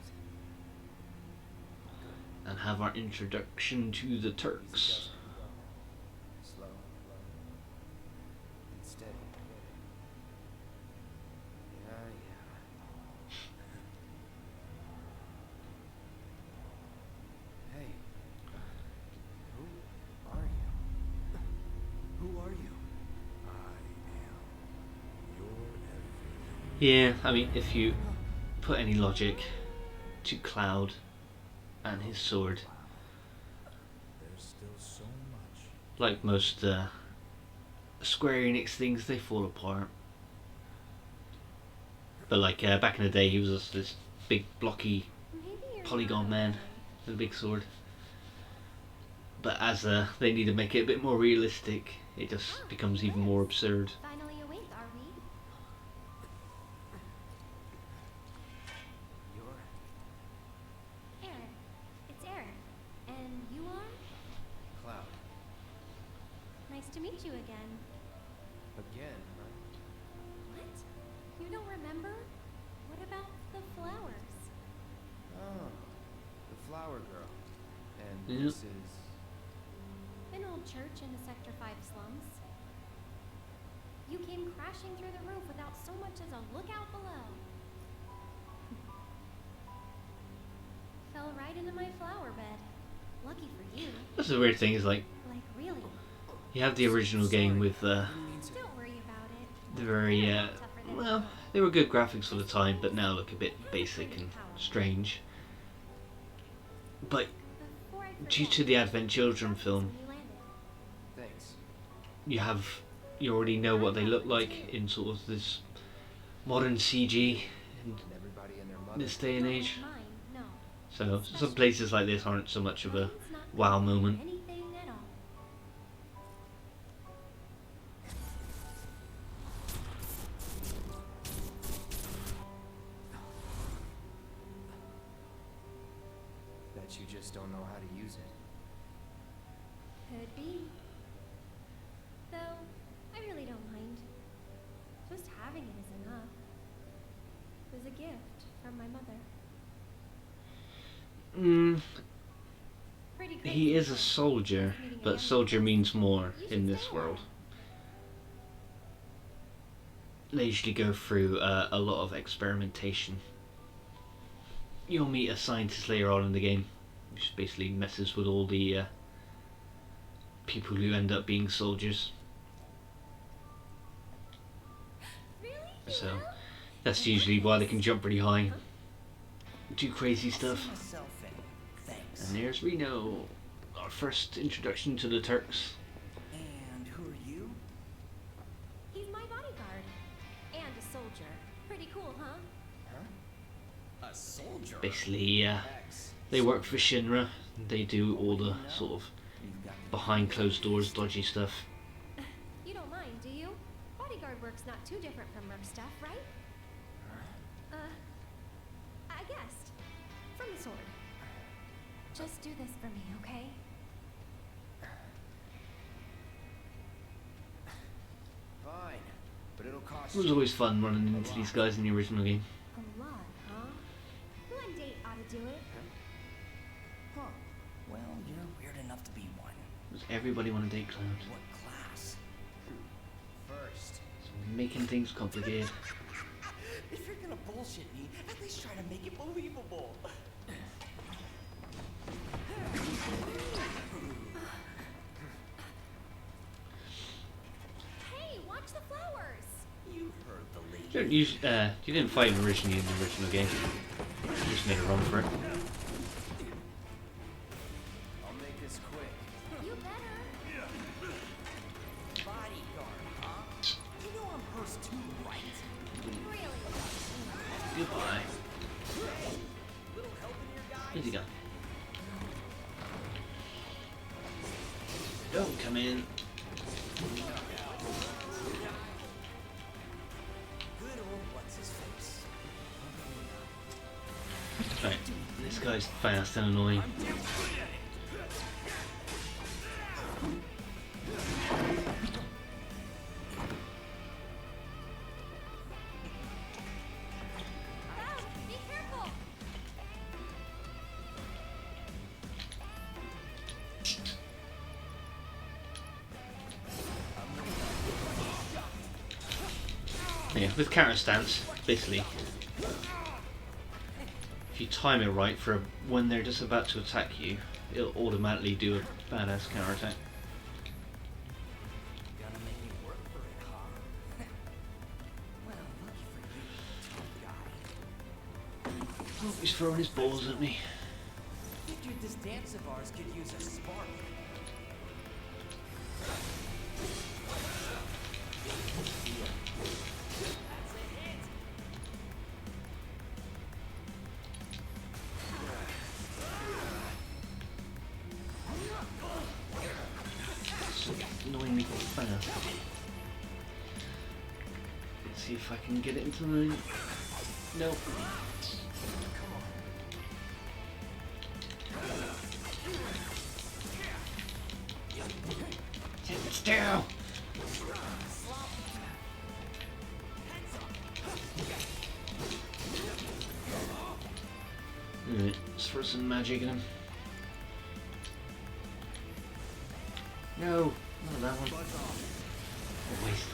And have our introduction to the Turks. Slow. And steady. Yeah. Hey. Who are you? Who are you? Yeah, I mean, if you put any logic to Cloud and his sword, There's still so much. like most Square Enix things, they fall apart. But like back in the day, he was just this big blocky Maybe you're polygon not man okay. with a big sword. But as they need to make it a bit more realistic, it just becomes even more absurd. Finally awake, are we? You're Aaron. It's Aaron. And you are? Cloud. Nice to meet you again. Again, huh? What? You don't remember? What about the flowers? Oh, the flower girl. And Yep. this is... An old church in the Sector 5 slums. You came crashing through the roof without so much as a lookout below. Fell right into my flower bed. Lucky for you. That's the weird thing, is like, Like, really. you have the original game with Don't worry about it. the very, Tougher than well, they were good graphics for the time, but now look a bit basic and strange. But Before I due forget, to the Advent Children film, when you landed. Thanks. you already know what they look like in sort of this modern CG in And everybody and their mother. this day and Not age. like mine, no. So some places like this aren't so much of a Mine's not wow like moment. anything at all. Bet you just don't know how to use it. Could be. Though, I really don't mind. Just having it is enough. It was a gift from my mother. Pretty crazy. He is a soldier, but soldier means more in this world. They usually go through a lot of experimentation. You'll meet a scientist later on in the game, which basically messes with all the people who end up being soldiers. Really? So that's usually why they can jump pretty high, do crazy stuff. Thanks. And there's Reno, our first introduction to the Turks. And Basically, they work for Shinra. They do all the sort of behind closed doors dodgy stuff. You don't mind, do you? Bodyguard work's not too different from merc stuff, right? I guessed. From the sword. Just do this for me, okay? Fine, but it'll cost It was always fun running into these guys in the original game. A lot, huh? One date ought to do it. Huh. Well, you're weird enough to be one. Does everybody want to date Cloud? What class? first. So making things complicated. If you're gonna bullshit me, at least try to make it believable. Hey, watch the flowers! You heard the lady. You didn't fight him originally in the original game. You just made a run for it. I'll make this quick. You better. Bodyguard, huh? You know I'm hers too, right? Really? Goodbye. Little help in your guy? Where's he gone? Don't come in. Good old what's his face. Right, this guy's fast and annoying. Cloud, be careful! Yeah, with counter stance, basically, if you time it right for when they're just about to attack you, it'll automatically do a badass counter attack. Gonna make me work for it, huh? Well, lucky for you, tough guy. Oh, he's throwing his balls at me. Figured this dance of ours could use a spark. That's a hit. So annoyingly fast. Let's see if I can get it in time. Nope. Sit still. Alright, let's throw some magic at him. No, not that one. What a waste.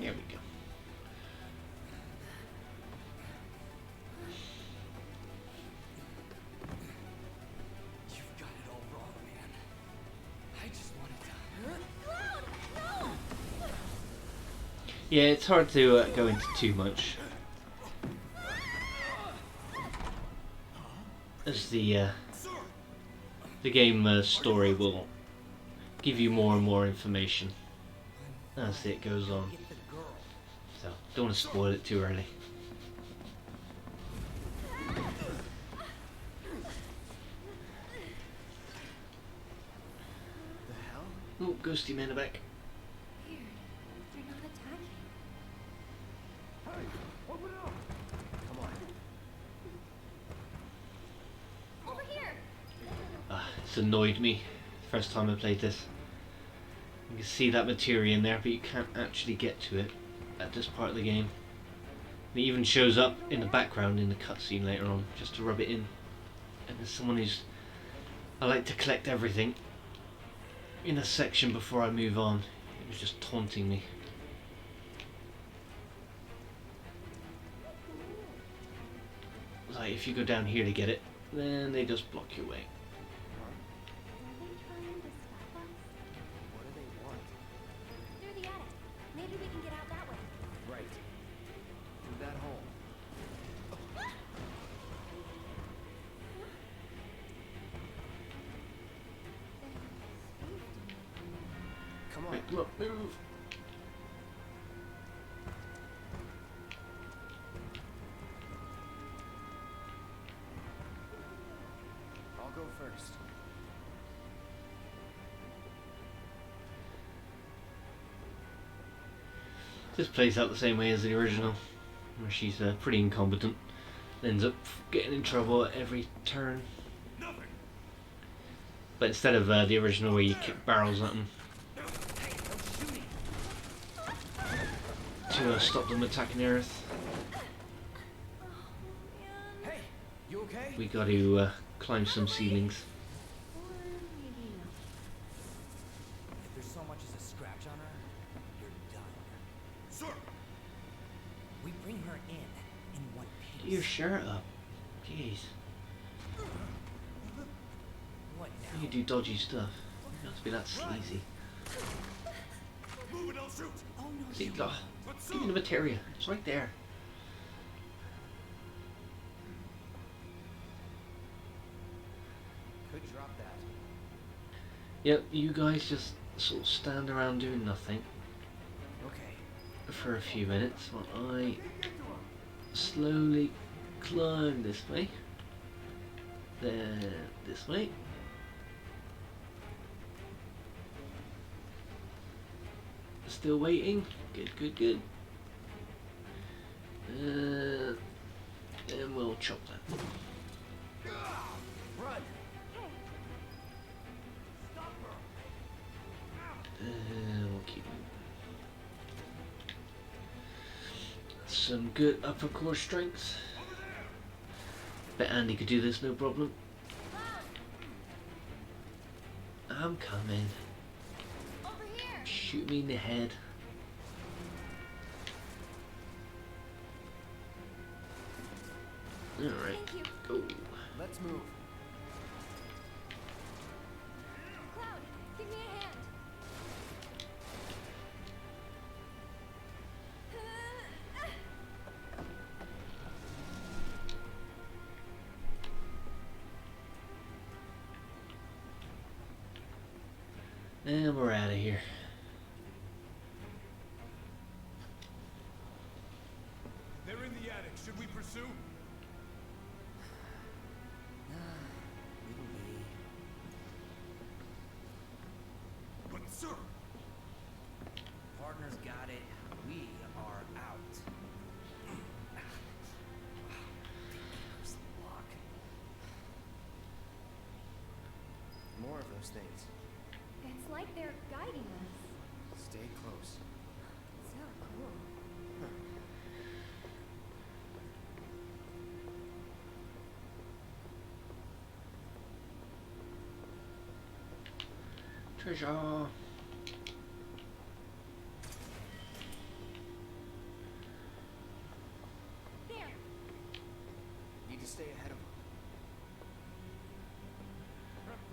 There we go. You've got it all wrong, man. I just wanted to. Cloud! No! Yeah, it's hard to go into too much, as the game story will give you more and more information as it goes on. Get the girl. So don't want to spoil it too early. The hell? Oh, ghosty man in the back. Weird. They're not attacking. Come on. Over here! It's annoyed me first time I played this. You can see that materia in there, but you can't actually get to it at this part of the game. And it even shows up in the background in the cutscene later on, just to rub it in. And as someone who's... I like to collect everything in a section before I move on. It was just taunting me. Like, if you go down here to get it, then they just block your way. Are they trying to stop us? What do they want? Through the attic. Maybe we can get out that way. Right. Through that hole. Come on. Right, come on, move. I'll go first. This plays out the same way as the original, where she's pretty incompetent, ends up getting in trouble at every turn. Nothing. But instead of the original where you kick barrels at them to stop them attacking Earth, Hey, you okay? we got to climb some ceilings. If there's so much as a scratch on her, you're done. Sir, We bring her in one Get your piece. shirt up. Jeez. What now? You do dodgy stuff. You have to be that sleazy. move and don't shoot. Oh no, See, you oh, But give me the materia. It's right there. Could drop that. Yep, you guys just sort of stand around doing nothing Okay. for a few minutes while I slowly climb this way. Then this way. Still waiting. Good, good, good. And we'll chop that. Run! We'll keep some good upper core strength. Bet Andy could do this, no problem. I'm coming. Over here. Shoot me in the head. Alright, Thank you. go. Let's move. Cloud, give me a hand. And we're out of here. They're in the attic. Should we pursue? Little me. But sir, Partners got it. We are out. There's the block. More of those things. It's like they're guiding us. Stay close. So cool. Treasure. There. Need to stay ahead of them.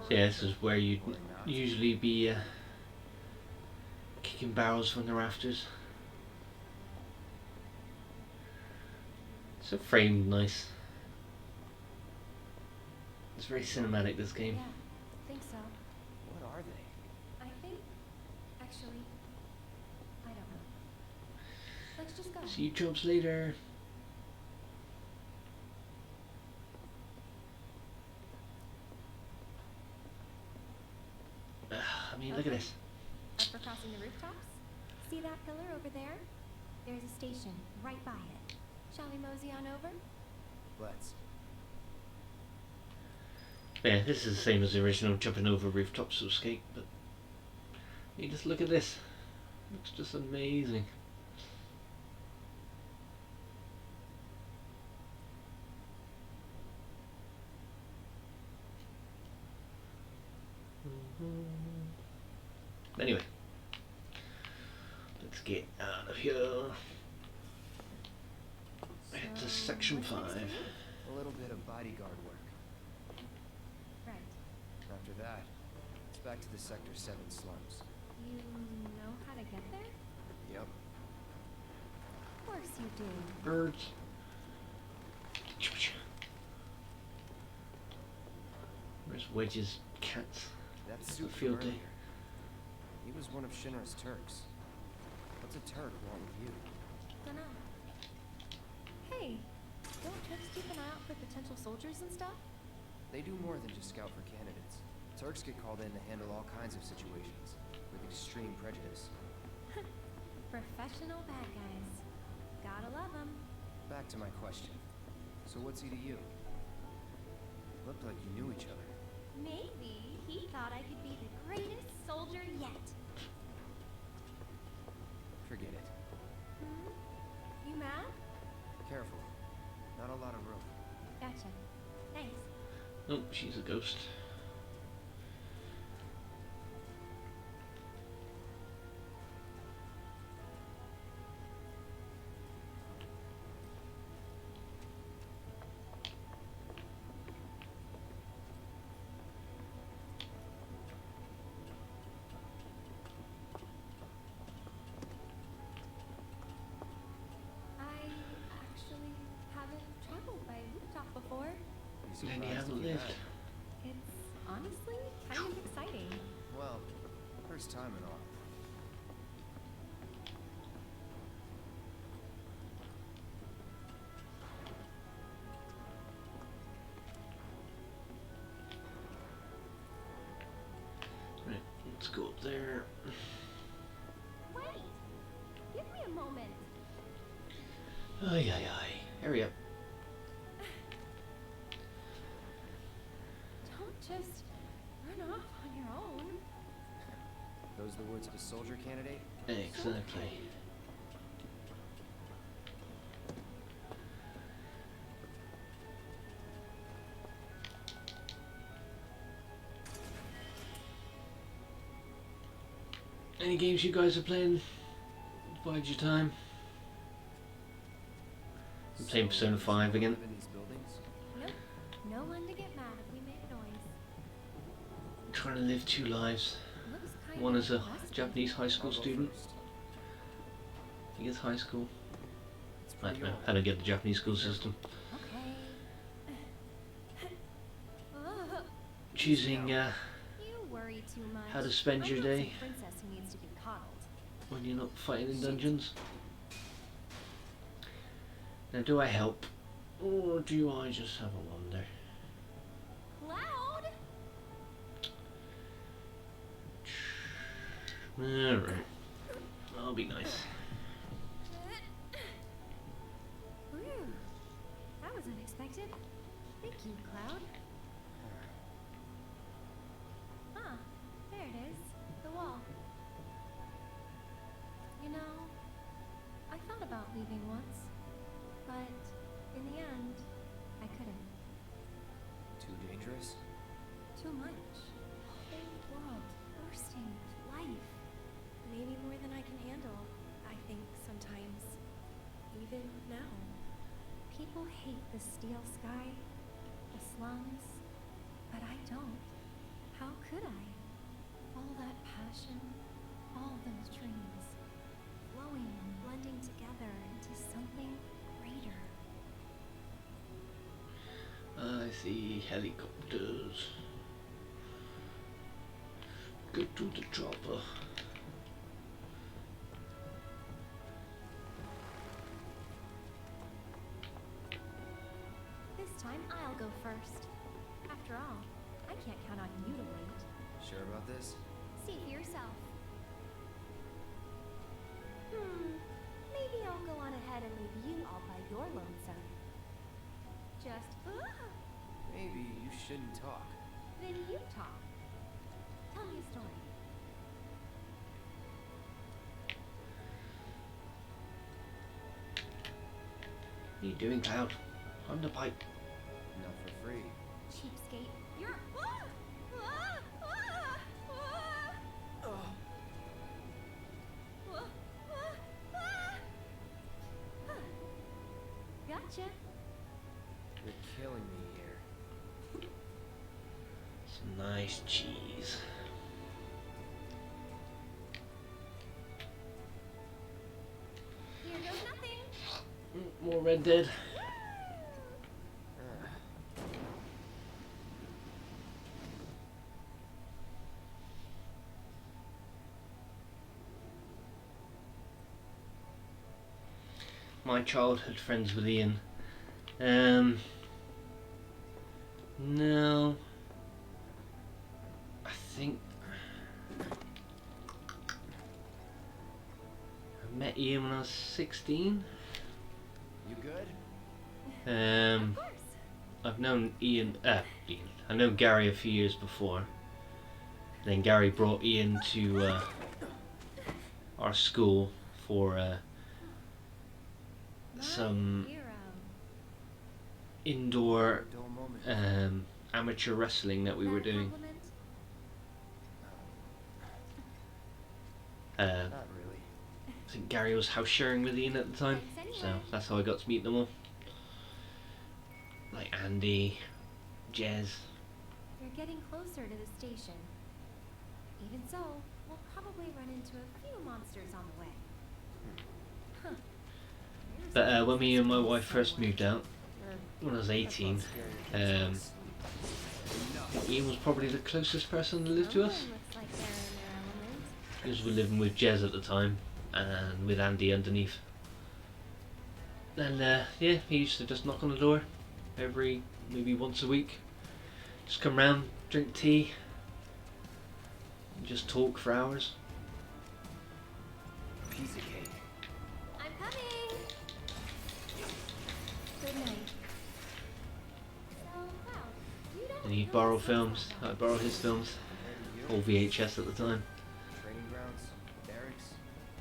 So yeah, this is where you'd usually be kicking barrels from the rafters. So framed nice. It's very cinematic, this game. Yeah, think so. What are they? I think, actually, I don't know. Let's just go. See you jobs later. I mean, look at Okay. this. Up for crossing the rooftops? See that pillar over there? There's a station right by it. Shall we mosey on over? Let's. Yeah, this is the same as the original jumping over rooftops to escape, but you just look at this. Looks just amazing. Anyway, let's get out of here. Head to section what's next 5. to do? A little bit of bodyguard work. Right. After that, it's back to the Sector 7 slums. You know how to get there? Yep. Of course you do. Birds. Where's Wedge's cats? That's A soup field from day. earlier. He was one of Shinra's Turks. What's a Turk want with you? Dunno. Hey, don't Turks keep an eye out for potential soldiers and stuff? They do more than just scout for candidates. Turks get called in to handle all kinds of situations, with extreme prejudice. Professional bad guys. Gotta love them. Back to my question. So what's he to you? Looked like you knew each other. Maybe he thought I could be the greatest soldier yet. Forget it. You mad? Careful. Not a lot of room. Gotcha. Thanks. Oh, she's a ghost. I actually haven't traveled by rooftop before. Be Then you surprised haven't if you lived. had. It's honestly kind of exciting. Well, first time and all. Right, let's go up there. Wait! Give me a moment. Ay, ay, ay. Hurry up. Don't just run off on your own. Those the words of a soldier candidate? Exactly. Any games you guys are playing? Bide your time. I'm playing Persona 5 again. Live in these buildings? Nope. No one to get mad if we make noise. I'm trying to live two lives. Looks kind One of as a rusty. Japanese high school I'll go student. first. I think it's high school. It's I don't pretty know old. how to get the Japanese school system. Okay. Choosing You worry too much. how to spend your I'm day not some princess who needs to be coddled. when you're not fighting in dungeons. Now, do I help, or do I just have a wander? Loud? Alright, I'll be nice. Whew. That was unexpected. Thank you, Cloud. Huh. There it is. The wall. You know, I thought about leaving once, but in the end, I couldn't. Too dangerous? Too much. Whole world bursting with life. Maybe more than I can handle, I think sometimes. Even now. People hate the steel sky, the slums, but I don't. How could I? All that passion, all those dreams, flowing and blending together into something greater. I see helicopters. Go to the chopper. This time I'll go first. After all, I can't count on you to wait. Sure about this? See for yourself. Maybe I'll go on ahead and leave you all by your lonesome. Just, Maybe you shouldn't talk. then you talk. Tell me a story. What are you doing, Cloud? On the pipe. Not for free. Cheapskate. You're. Gotcha. You're killing me here. Some nice cheese. Here goes nothing. More Red Dead. my childhood friends with Ian. No. I think I met Ian when I was 16. You good? Of course. I've known I've known Gary a few years before. Then Gary brought Ian to our school for some Hero. indoor Dull moment. amateur wrestling that we were That a doing. compliment? Uh, Not really. I think Gary was house sharing with Ian at the time, Thanks so anyway. that's how I got to meet them all. Like Andy, Jez. You're getting closer to the station. Even so, we'll probably run into a few monsters on the way. Huh. There's But when me and my always wife first somewhere. moved out, when I was 18, Ian was probably the closest person to live to us. Someone looks like they're in their element. Because we were living with Jez at the time, and with Andy underneath. And yeah, he used to just knock on the door maybe once a week. Just come round, drink tea, and just talk for hours. Piece of cake. I'm coming! Good night. So, Cloud, you don't And he'd know borrow what's films, going on. I'd borrow his films, all VHS at the time. Training grounds, barracks,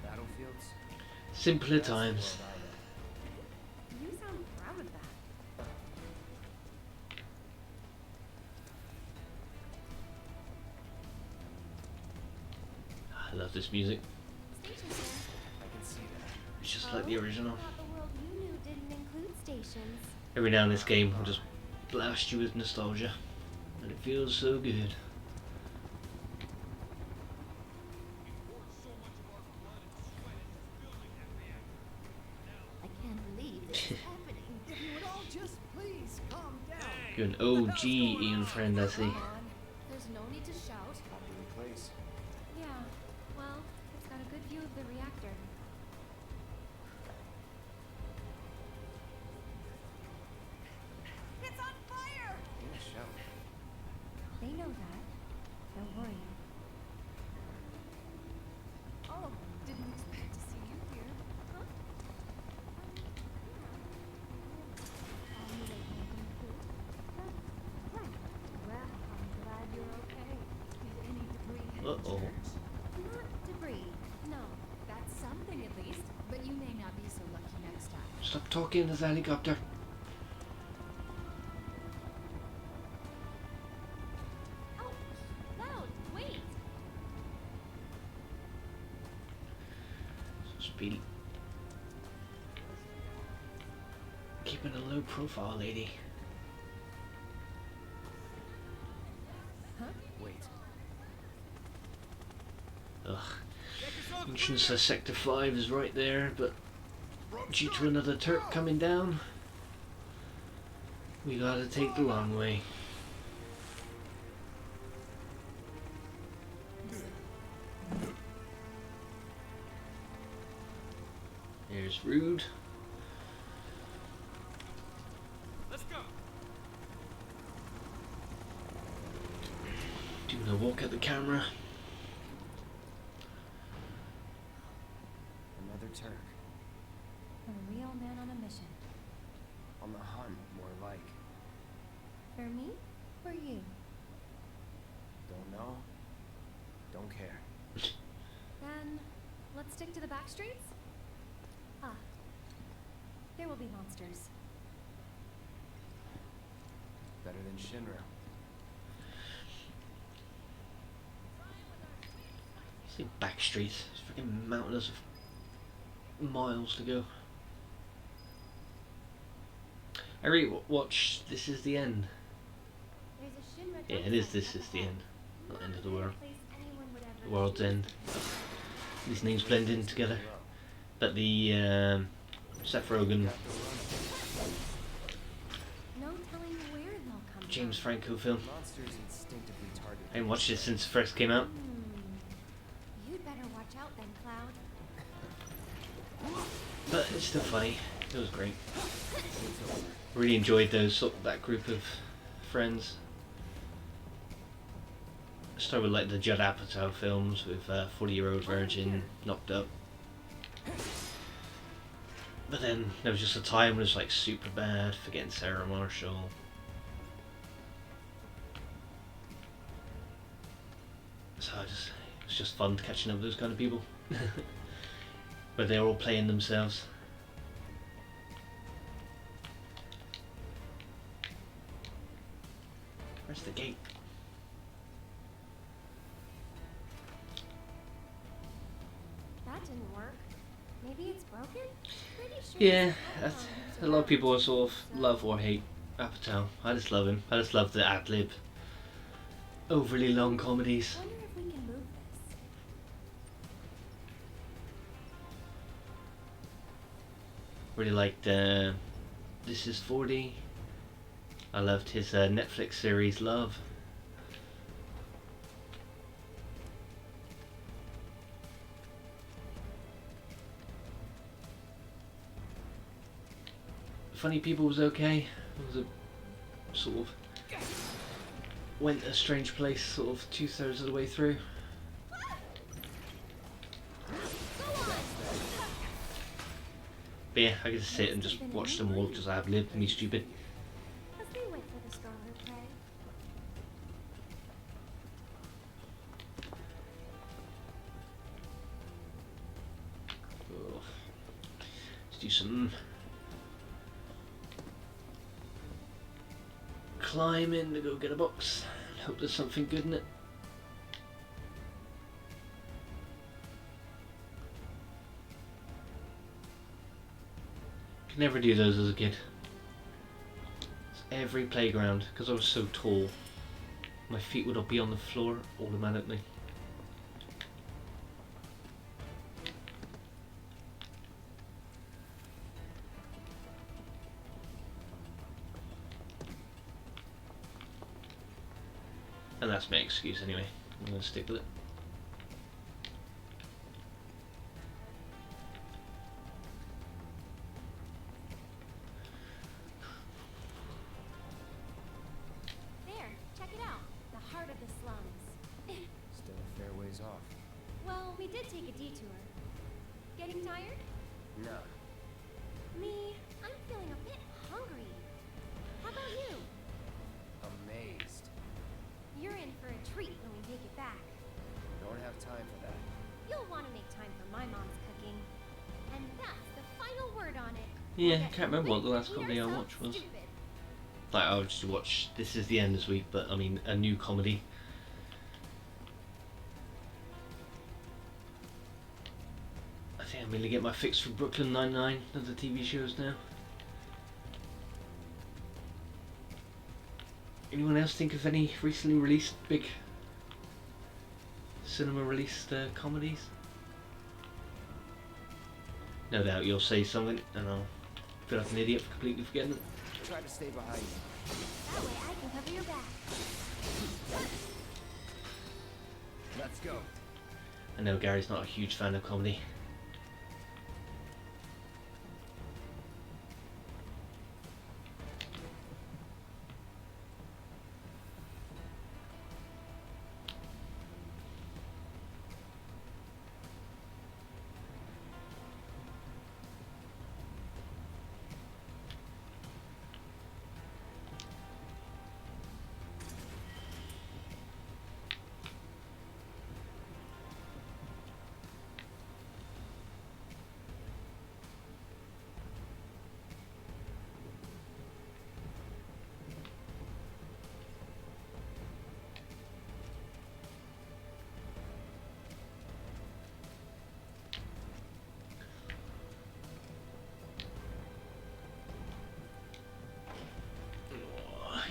battlefields. Simpler That's the times. world I know. You sound proud of that. I love this music. Station here. I can see that. It's just like the original. Thought the world you knew didn't include stations. Every now in this game will just blast you with nostalgia, and it feels so good. I can't believe this is happening. If you would all just please calm down. You're an OG Ian friend, I see. Come on. There's no need to shout. Popular place. Yeah, well, it's got a good view of the reactor. It's on fire! In a show. They know that. Don't worry. Oh, didn't expect to see you here. Huh? Well, I'm glad you're okay. Did any debris hit the Uh-oh. church? Not debris. No. That's something at least. But you may not be so lucky next time. Stop talking, there's a helicopter. Oh, Cloud, wait! Just be keeping a low profile, lady. Wait. Ugh. Entrance to Sector 5 is right there, but due to another Turk coming down, we gotta take the long way. There's Rude. Let's go! Doing a walk at the camera. Another Turk. A real man on a mission. On the hunt, more like. For me or you? Don't know. Don't care. Then, let's stick to the back streets? Ah. There will be monsters. Better than Shinra. See back streets. It's freaking mountains of miles to go. I watched This Is the End. There's a Shinra Yeah, it is. This is the end. Not end of the world. Place anyone would ever The world's end. These names blend in together. But the Seth Rogen, No telling where they'll come James from. Franco film. Monsters instinctively target. I haven't watched it since it first came out. You'd better watch out then, Cloud. But it's still funny. It was great. Really enjoyed that group of friends. Started with like the Judd Apatow films with 40-Year-Old Virgin, Knocked Up. But then there was just a time when it was like Superbad, Forgetting Sarah Marshall. So it was just fun catching up with those kind of people. But they're all playing themselves. Where's the gate? That didn't work. Maybe it's broken? Pretty sure Yeah, it's a lot of people sort of love or hate Apatow. I just love him. I just love the ad-lib, overly long comedies. I wonder if we can move this. Really liked This Is 40. I loved his Netflix series Love. Funny People was okay. It was a sort of went a strange place sort of 2/3 of the way through. But yeah, I could just sit and just watch them all just ad-lib and be stupid. As they wait for the stronger prey. Oh. Let's do some climbing to go get a box. Hope there's something good in it. Could never do those as a kid. Every playground, because I was so tall, my feet would be on the floor automatically. And that's my excuse anyway. I'm going to stick with it. There, check it out. The heart of the slums. Still a fair ways off. Well, we did take a detour. Getting tired? No. Me, I'm feeling a bit hungry. How about you? Amazed. You're in for a treat when we take it back. Don't have time for that. You'll want to make time for my mom's cooking. And that's the final word on it. Yeah, We'll I get can't remember what the lit last and eat comedy I ourselves watched was. stupid. Like, I just watched This Is the End this week, but I mean, a new comedy. I think I'm going to get my fix for Brooklyn Nine-Nine of the TV shows now. Anyone else think of any recently released big cinema released comedies? No doubt you'll say something and I'll feel like an idiot for completely forgetting it. Try to stay behind you. That way I can cover your back. Let's go. I know Gary's not a huge fan of comedy.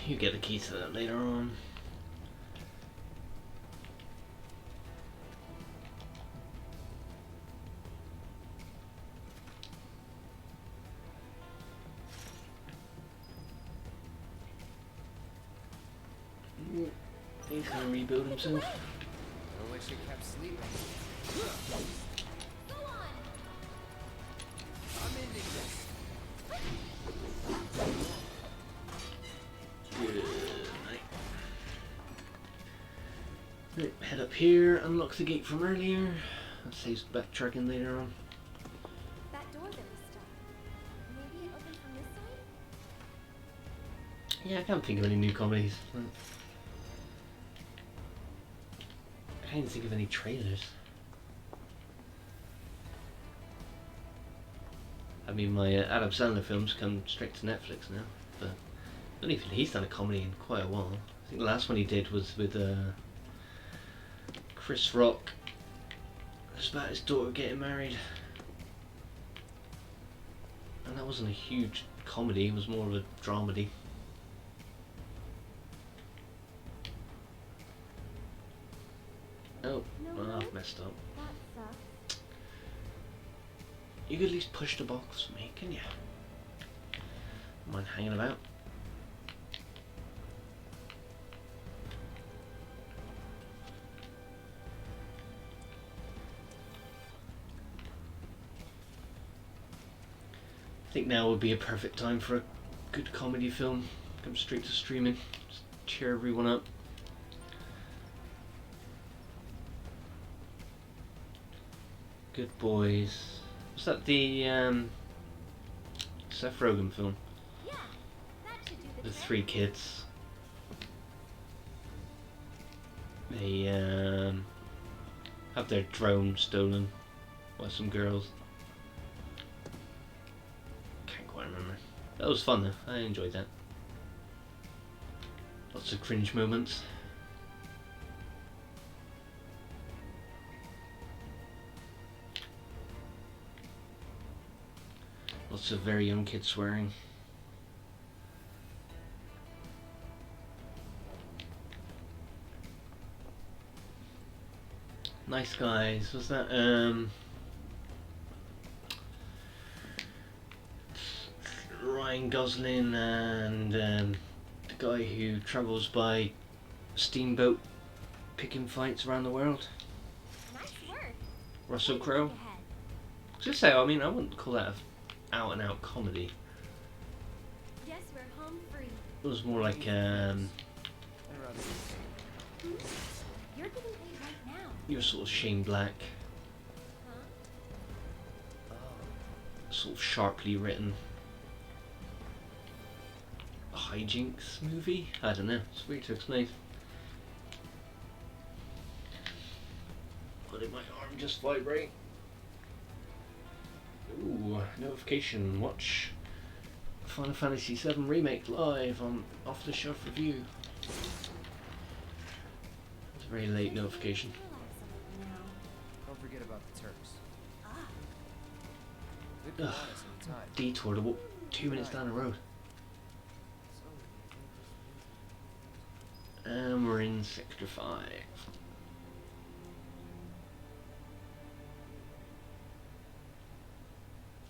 You get the key to that later on. He's gonna rebuild himself. I wish you kept sleeping. Go on! I'm ending this. Right, head up here, unlock the gate from earlier. That saves backtracking later on. That door that was stuck. Maybe it opened from this side? Yeah, I can't think of any new comedies. I can't even think of any trailers. I mean, my Adam Sandler films come straight to Netflix now, but I don't even think he's done a comedy in quite a while. I think the last one he did was with Chris Rock. It's about his daughter getting married. And that wasn't a huge comedy, it was more of a dramedy. Oh, well, I've messed up. That sucks. You could at least push the box for me, can you? Mind hanging about? I think now would be a perfect time for a good comedy film. Come straight to streaming. Just cheer everyone up. Good Boys. Was that the Seth Rogen film? Yeah, that should do the The trick. three kids. They have their drone stolen by some girls. Can't quite remember. That was fun though. I enjoyed that. Lots of cringe moments. Lots of very young kids swearing. Nice Guys, was that Ryan Gosling and the guy who travels by steamboat picking fights around the world? Nice work. Russell Way to Crowe? think ahead. Just say, I mean, I wouldn't call that an out and out comedy. Guess we're home free. It was more like I'd rather You're getting paid right now. you're sort of Shane Black, Huh? sort of sharply written hijinks movie. I don't know. It's weird to explain. Why did my arm just vibrate? Ooh, notification. Watch Final Fantasy VII Remake live on Off the Shelf Review. It's a very late notification. Relax a little now. Don't forget about the Turks. Ah, They've been on us any time. Detour to walk 2 minutes down the road. And we're in Sector 5.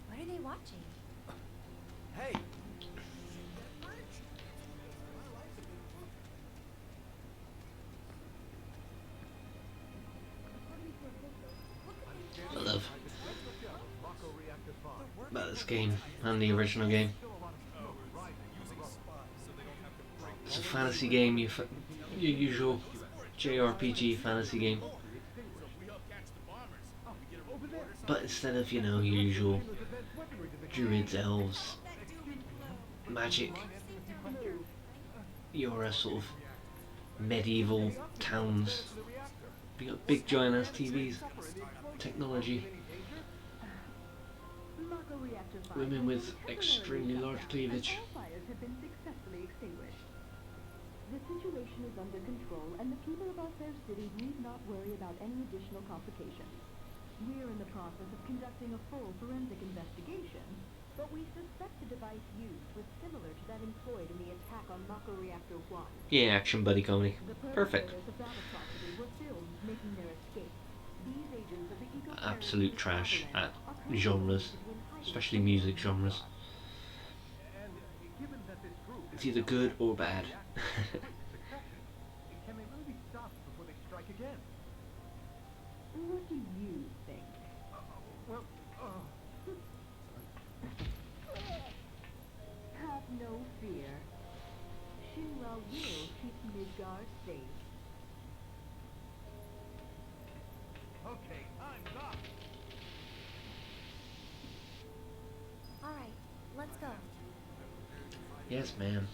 what are they watching? Hey! I love about this game and the original game. It's a fantasy game, your usual JRPG fantasy game. But instead of, you know, your usual druids, elves, magic, you're a sort of medieval towns. You got big giant ass TVs, technology, women with extremely large cleavage. Fires have been successfully extinguished. The situation is under control, and the people of our fair city need not worry about any additional complications. We're in the process of conducting a full forensic investigation, but we suspect the device used was similar to that employed in the attack on Mako Reactor 1. Yeah, action buddy comedy. The Perfect. perpetrators of that atrocity were filmed making their escape. These agents of the eco-terrorist Absolute trash at Avalanche are currently genres, between hiding especially music genres. Given that this group It's either good or bad. can they really be stopped before they strike again? What do you think? Well, Have no fear. Shinra will keep Midgar safe. Yes, ma'am.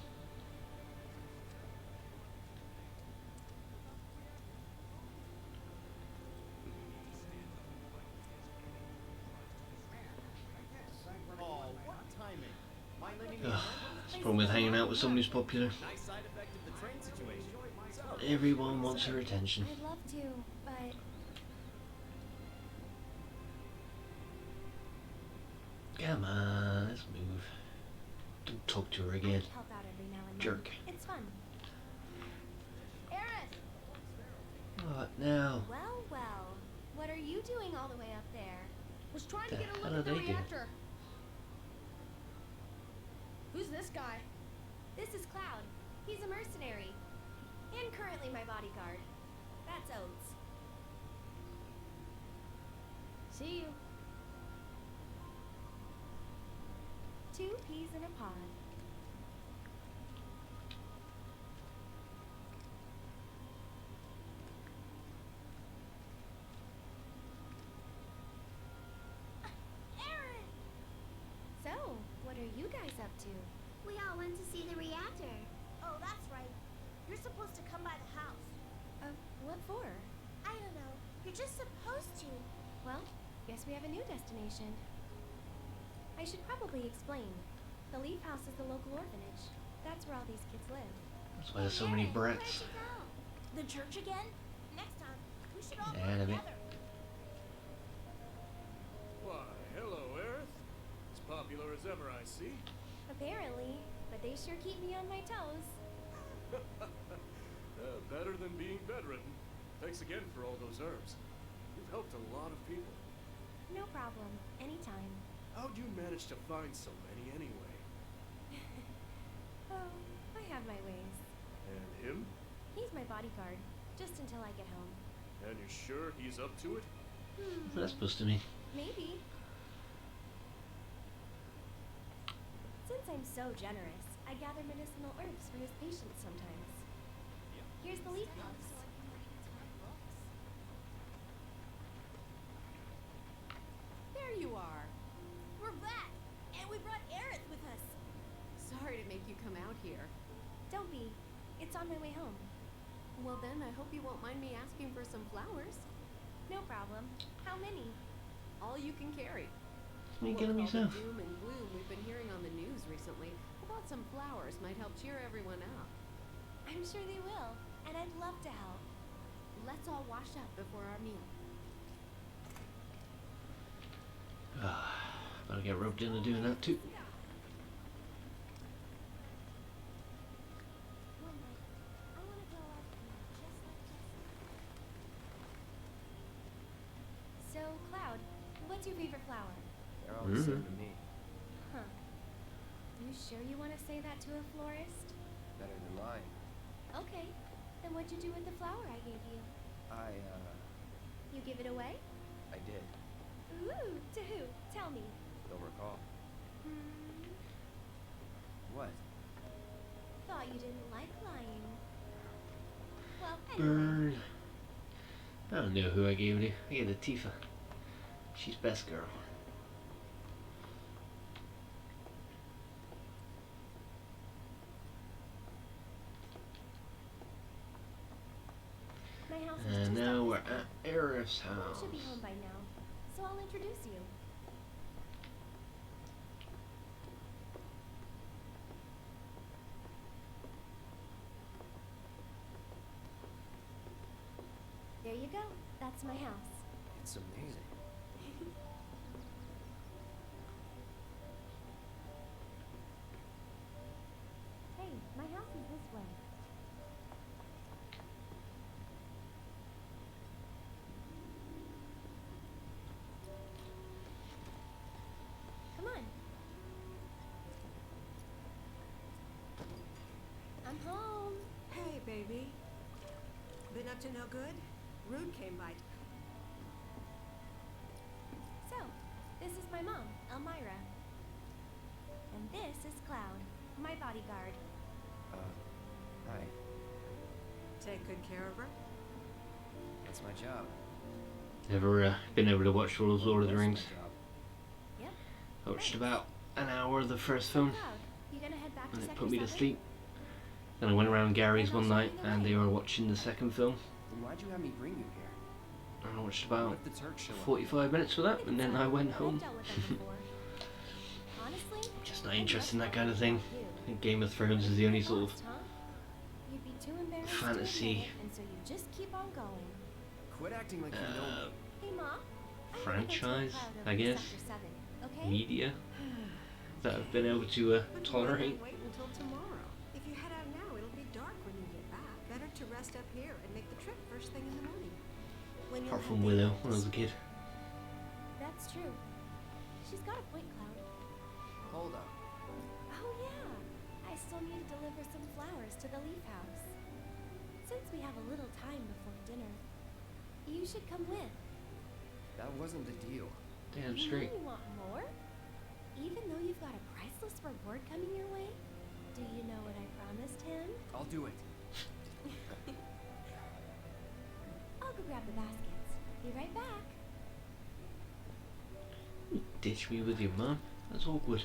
Oh, what timing. Mind lending me a Ugh, hand? it's the problem with hanging out with someone who's popular. Nice side effect of the train situation. So, Everyone wants her attention. I'd love to, but Come on, let's move. Don't talk to her again. help out every now and then. Jerk. It's fun. Aerith! What now? Well, well. What are you doing all the way up there? Was trying to The get a hell look are at the they doing? reactor. Who's this guy? This is Cloud. He's a mercenary. And currently my bodyguard. That's Oates. See you. 2 peas in a pod. Aaron! So, what are you guys up to? We all went to see the reactor. Oh, that's right. You're supposed to come by the house. What for? I don't know. You're just supposed to. Well, guess we have a new destination. I should probably explain. The Leaf House is the local orphanage. That's where all these kids live. That's why there's so many Aaron, brats. Where'd you go? The church again? Next time, we should all go Damn it. together. Why, hello, Earth. As popular as ever, I see. Apparently, but they sure keep me on my toes. Better than being bedridden. Thanks again for all those herbs. You've helped a lot of people. No problem. Anytime. How'd you manage to find so many anyway? Oh, I have my ways. And him? He's my bodyguard, just until I get home. And you're sure he's up to it? Hmm, What's that supposed to mean? maybe. Since I'm so generous, I gather medicinal herbs for his patients sometimes. Here's the Leaf House. There you are. We're back, and we brought Aerith with us. Sorry to make you come out here. Don't be. It's on my way home. Well then, I hope you won't mind me asking for some flowers. No problem. How many? All you can carry. What are you Well, getting with all yourself? the doom and gloom we've been hearing on the news recently, I thought some flowers might help cheer everyone up. I'm sure they will, and I'd love to help. Let's all wash up before our meal. Better get roped into doing that too. One night, I want to grow up and be just like Jesse. So, Cloud, what's your favorite flower? They're all the same to me. Huh. You sure you want to say that to a florist? Better than mine. Okay. Then what'd you do with the flower I gave you? You give it away? I did. Ooh, to who? Tell me. Don't recall. What? Thought you didn't like lying. Well, Burn. I don't know who I gave it to. I gave it to Tifa. She's best girl. my house is And just now up we're this way. at Aerith's Mom house. should be home by now, so I'll introduce you. There you go. That's my house. It's amazing. Hey, my house is this way. Come on. I'm home. Hey, baby. Been up to no good? Rude came by. So, this is my mom, Elmira. And this is Cloud, my bodyguard. Hi. Take good care of her? That's my job. Never been able to watch all of Lord of the That's Rings. my job. Yep. I watched about an hour of the first film. Cloud, you gonna head back and it Sector put me to 7? sleep. Then I went around Gary's And I'll one show night you the and way. they were watching the second film. Then why'd you have me bring you here? I watched What about if the Turks show up? 45 minutes for that, and then I went home. I've dealt with them before. Honestly, Just not I'd interested in much that kind of rather thing. help you. I think Game of Thrones is the only sort of Lost, huh? You'd be too embarrassed to fantasy, admit it, and so you just keep on going. Quit acting like you know me. Hey, Ma. I'm franchise, gonna go to a crowd I over guess, Sector 7, okay? media that I've been able to But tolerate. why wait until tomorrow? If you head out now, it'll be dark when you get back. Better to rest up here and make the trip first thing in the morning. When you'll Apart have from the Willow event when I was a kid. That's true. She's got a point, Cloud. Hold up. Oh, yeah. I still need to deliver some flowers to the Leaf House. Since we have a little time before dinner, you should come with. That wasn't the deal. Damn You straight. really want more? Even though you've got a priceless reward coming your way? Do you know what I promised him? I'll do it. I'll go grab the baskets. Be right back. You ditch me with your mum? That's awkward.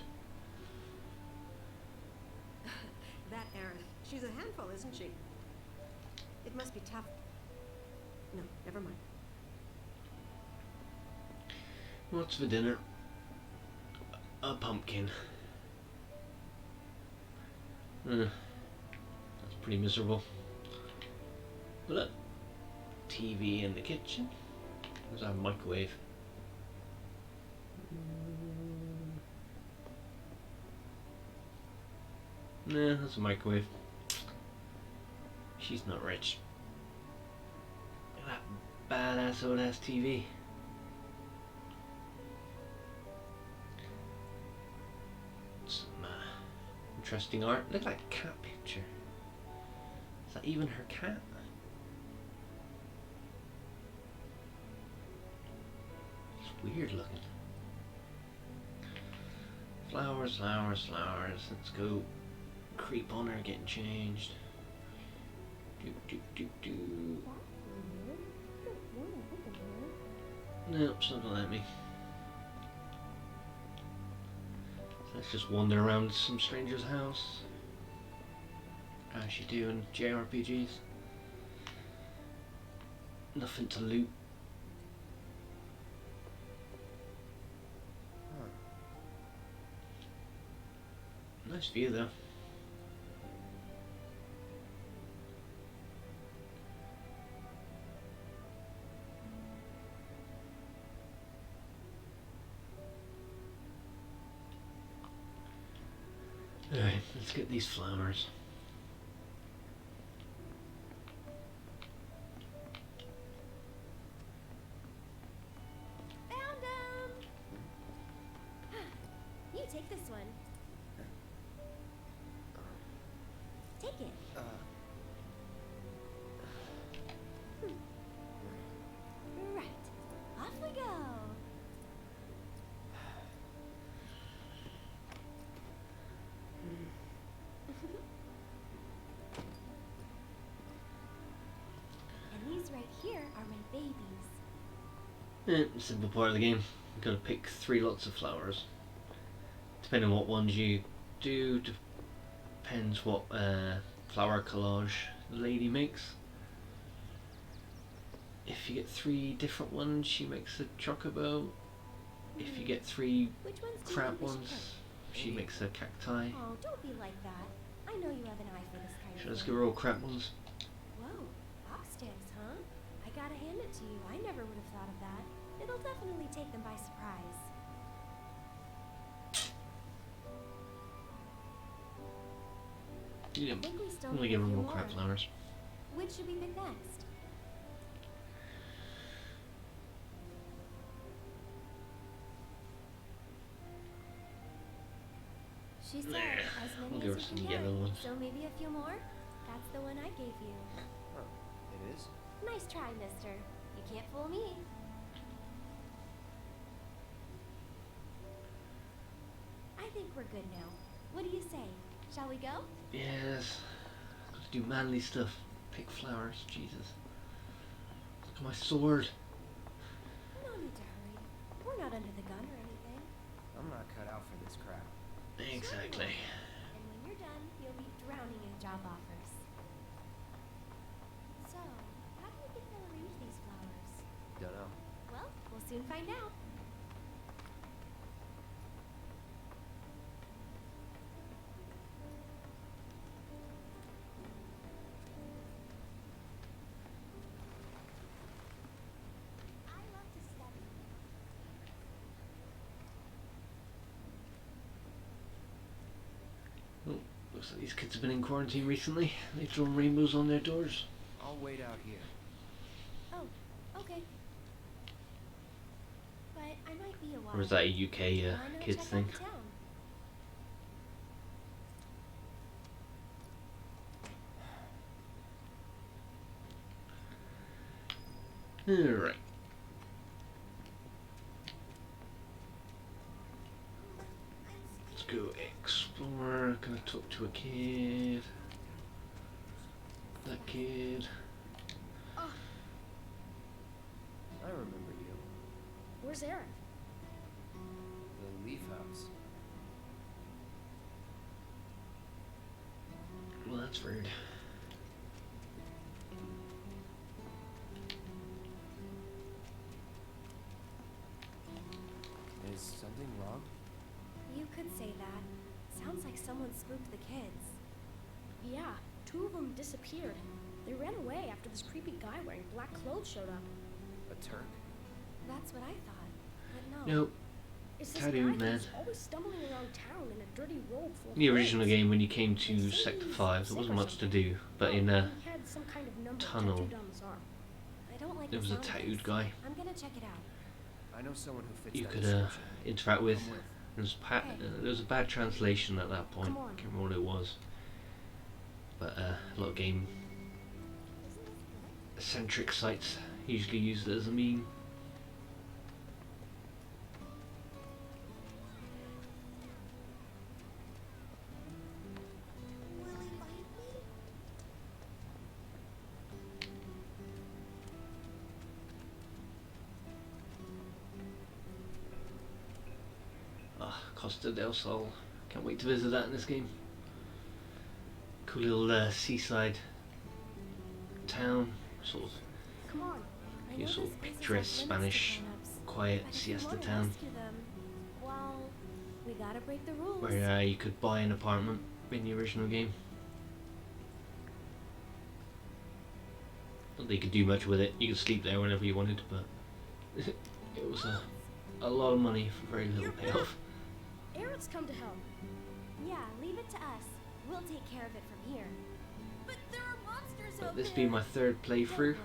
That Erin. She's a handful, isn't she? It must be tough. No, never mind. What's for dinner? A pumpkin. That's pretty miserable. Look, TV in the kitchen. There's our microwave. Nah, that's a microwave. She's not rich. Look at that badass old ass TV. Some interesting art. Look like a cat picture. Is that even her cat? It's weird looking. Flowers, flowers, flowers. Let's go creep on her getting changed. Do do do do. Nope, it's not gonna let me. So let's just wander around some stranger's house. As you do in JRPGs. Nothing to loot. Nice view though. Alright, let's get these flowers. Found them! You take this one. Take it. Right. Off we go. And these right here are my babies. Simple part of the game. You've got to pick 3 lots of flowers. Depending on what ones you do, depends what flower collage the lady makes. If you get 3 different ones, she makes a chocobo. If you get 3 Which ones do you crap think we should ones, pick? she makes a cacti. Oh, don't be like that. I know you have an eye for this kind Should I of just thing. give her all crap ones? Whoa, pop sticks, huh? I gotta hand it to you. I never would have thought of that. It'll definitely take them by surprise. Yeah, I think we still I'm gonna need give a her few more more. crap flowers. Which should we pick next? She said Nah, as I'll many give her as some you can yellow get. ones. So maybe a few more? That's the one I gave you. Oh, it is? Nice try, mister. You can't fool me. I think we're good now. What do you say? Shall we go? Yes. Gotta do manly stuff. Pick flowers. Jesus. Look at my sword. No need to hurry. We're not under the gun or anything. I'm not cut out for this crap. Exactly. And when you're done, you'll be drowning in job offers. So, how do you think they'll arrange these flowers? Dunno. Well, we'll soon find out. I love to study. Oh, looks like these kids have been in quarantine recently. They've drawn rainbows on their doors. I'll wait out here. Oh, okay. But I might be a while. Or is that a UK Why not kids check thing? out the town? Alright. Let's go explore. Gonna talk to a kid. That kid. I remember you. Where's Eric? The Leaf House. Well, that's weird. Is something wrong? You could say that. Sounds like someone spooked the kids. Yeah, 2 of them disappeared. They ran away after this creepy guy wearing black clothes showed up. A Turk? That's what I thought. But no. Nope. It's this Tattoo guy man. who's always stumbling around town in a dirty robe full of In the original holes. game, when you came to They say Sector he's 5, there sick wasn't or much to something. do, but Oh, in he had some kind of number tunnel, tattooed on his arm. I don't like there the was a sound of tattooed this. guy I'm gonna check it out. I know someone who fits you that could description. interact with. Come with. There was a bad translation at that point. Come on. I can't remember what it was. But a lot of game centric sites usually use it as a meme. Costa del Sol. Can't wait to visit that in this game. Cool little seaside town, sort of Come on. I your know sort this of place is picturesque off limits to Spanish, grown-ups, quiet but if you siesta wanna town rescue them, well, we gotta break the rules. where you could buy an apartment in the original game. Not that you could do much with it. You could sleep there whenever you wanted, but it was a lot of money for very little payoff. Eric's come to help. Yeah, leave it to us. We'll take care of it from here. But there are monsters But out this there. being my third Don't playthrough, worry.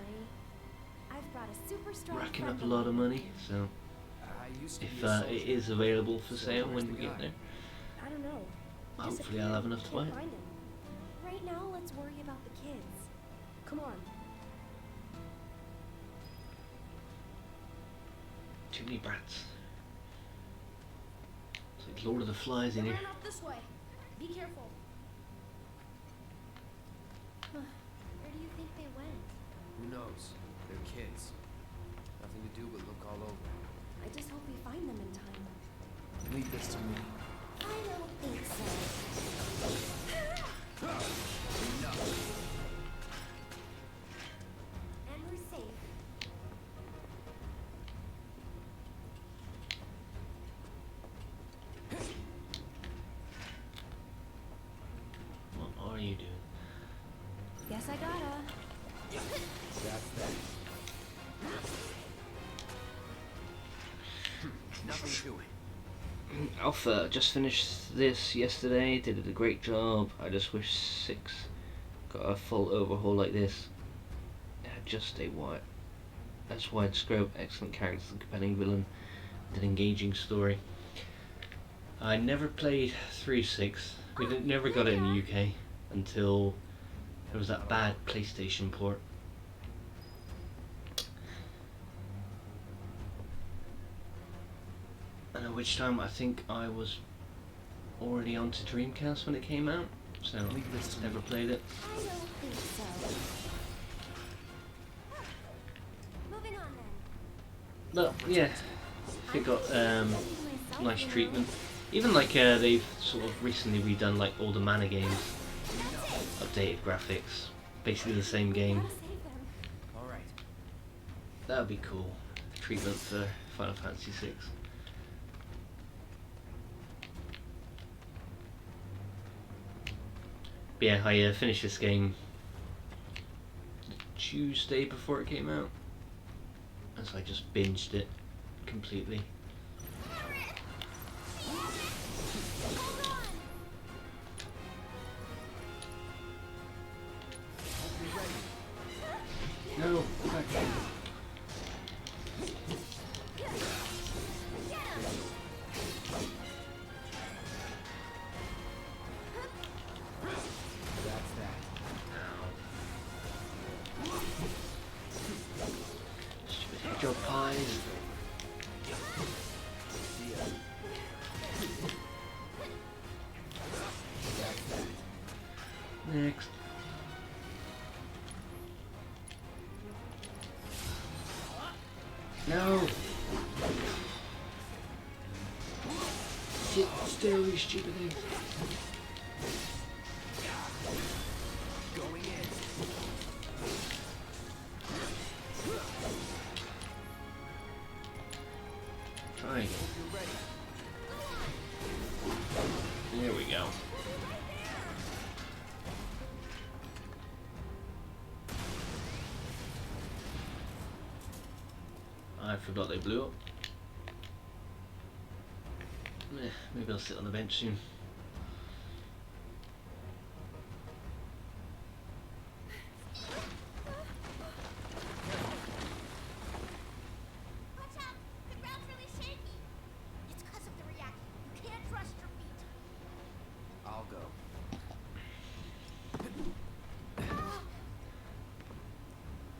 I've brought a super strong racking friend up a lot of along. money, so I used to if be a soldier. it is available for So sale where's when the we get guy? there, I don't know. He hopefully I'll have enough to buy Can't it. find him. Right now, let's worry about the kids. Come on. Too many brats. It's like Lord of the Flies They in here. ran up this way. Be careful. Where do you think they went? Who knows? They're kids. Nothing to do but look all over. I just hope we find them in time. Leave this to me. I don't think so. Enough. And we're safe. What are you doing? Guess I gotta. That's that. Nothing to it. Alpha just finished this yesterday. Did a great job. I just wish 6 got a full overhaul like this. It had just a wide scope, excellent characters, and compelling villain, and an engaging story. I never played through 6. We never got it in the UK until there was that bad PlayStation port. And at which time I think I was already onto Dreamcast when it came out, so never played it. I don't think so. Moving on then. But yeah, it got nice treatment. Even like they've sort of recently redone like all the Mana games. updated graphics, basically the same game. Gotta save them. All right. That would be cool. Treatment for Final Fantasy VI. But yeah, I finished this game Tuesday before it came out, and so I just binged it completely. No, back. That's that. Stupid hedgehog pies. See ya. That's that. Next. No! Sit still, you stupid thing. Going in. Try again. You're ready. There we go. I forgot they blew up. Maybe I'll sit on the bench soon. Watch out! The ground's really shaky. It's because of the reactor. You can't trust your feet. I'll go.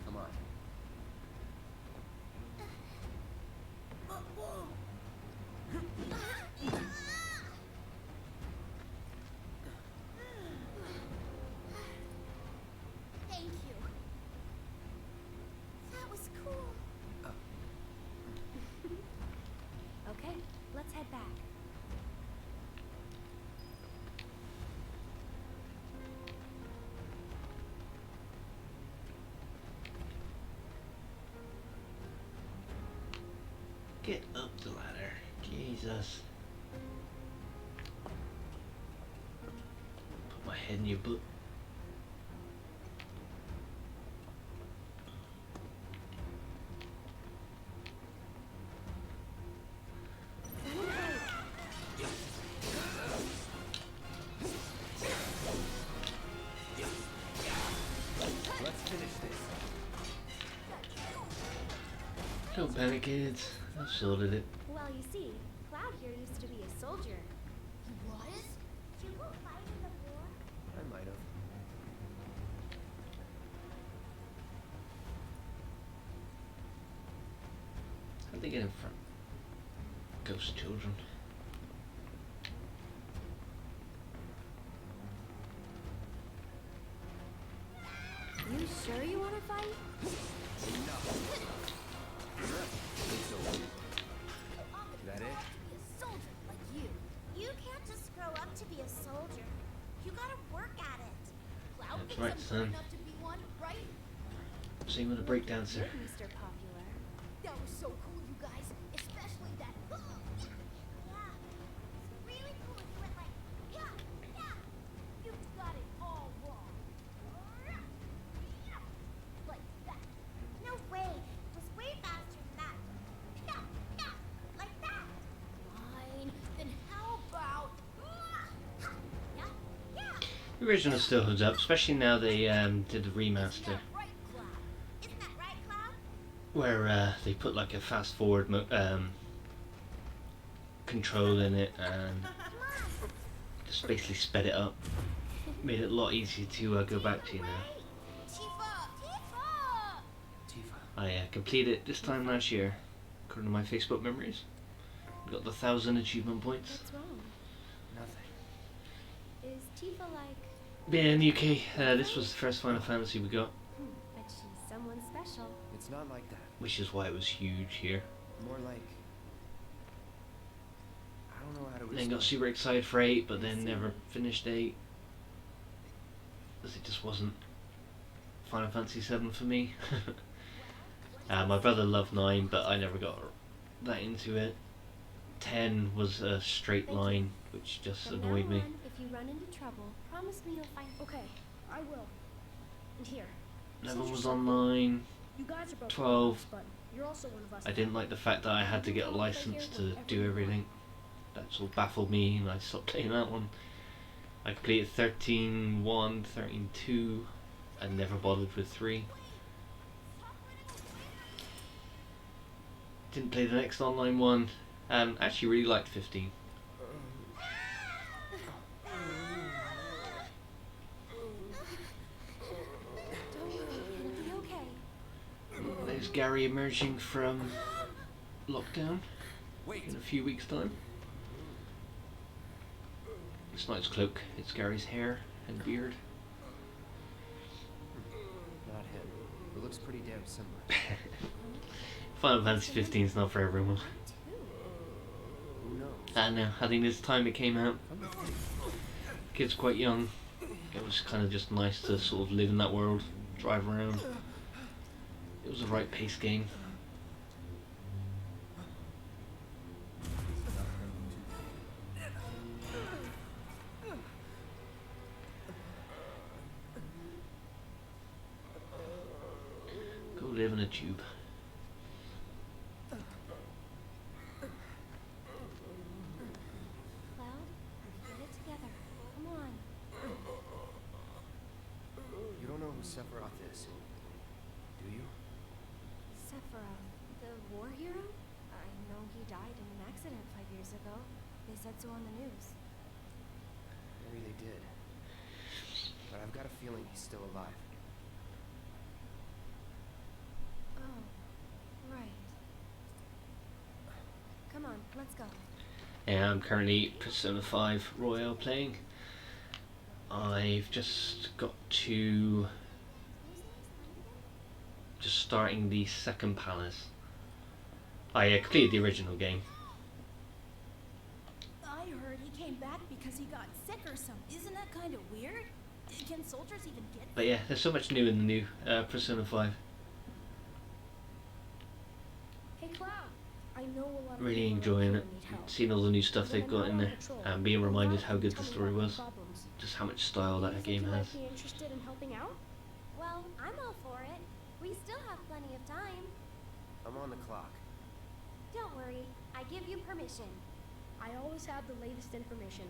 Come on. Thank you. That was cool. Okay, let's head back. Get up the ladder. Jesus. Put my head in your butt. Let's finish this. Don't panic, kids. I've sorted it. Well, you see, Cloud here used to be a soldier. He was? Did you go fight in the war? I might have. How'd they get in front? Ghost children. You sure you want to fight? That it? Be a soldier like you. You can't just grow up to be a soldier. You gotta work at it. Cloud That's thinks right, I'm son. good enough to be one, right? Same with a breakdancer. You're Mr. Popular. That was so cool, you guys. Especially that. Yeah. It's really cool if you went like, yeah. You got it all wrong. Like that. No way. It was way faster than that. Yeah. Like that. Fine. Then how about? Yeah. The original still holds up, especially now they did the remaster, Yeah, right, Cloud. Isn't that right, Cloud? where they put like a fast forward control in it and just basically sped it up. Made it a lot easier to go back to now. Tifa! Tifa. I completed it this time last year, according to my Facebook memories. Got the 1,000 achievement points. What's wrong? Nothing. Is Tifa like... Yeah, in the UK, this was the first Final Fantasy we got, but she's someone special. It's not like that. which is why it was huge here. More like... I don't know how to Then got explain. super excited for 8, but then never finished 8. as it just wasn't Final Fantasy VII for me. My brother loved 9, but I never got that into it. 10 was a straight line, which just From annoyed now me. on, if you run into trouble, promise me you'll find. Okay, I will. And here. 11 since was you're so online. You guys are both 12. grown-ups, but you're also one of us. I didn't like the fact that I had to get a license to do everything. That sort of baffled me, and I stopped playing that one. I completed 13.1, 13.2, and never bothered with 3. Didn't play the next online one, and actually really liked 15. Don't worry, it'll be okay. There's Gary emerging from lockdown in a few weeks' time. It's not his cloak, it's Gary's hair and beard. Not him. It looks pretty damn similar. Final Fantasy 15 is not for everyone. Who knows? I know, I think this time it came out, kid's quite young. It was kind of just nice to sort of live in that world, drive around. It was a right paced game. Go live in a tube. Cloud, get it together. Come on. You don't know who Sephiroth is, do you? Sephiroth, the war hero? I know he died in an accident 5 years ago. They said so on the news. Maybe they did. But I've got a feeling he's still alive. Oh, right. Come on, let's go. Yeah, I'm currently Persona 5 Royal playing. I've just got to starting the second palace. I completed the original game. I heard he came back because he got sick or something. Isn't that kind of weird? Can soldiers even get? But yeah, there's so much new in the new Persona 5. Hey, Cloud. I know a lot of Really people enjoying around it. here need help. Seeing all the new stuff When they've I'm got not in on there, patrol, and being reminded how good the tell me story about was. problems. Just how much style Do that you think game you has. might be interested in helping out? Well, I'm all for it. We still have plenty of time. I'm on the clock. Don't worry, I give you permission. I always have the latest information.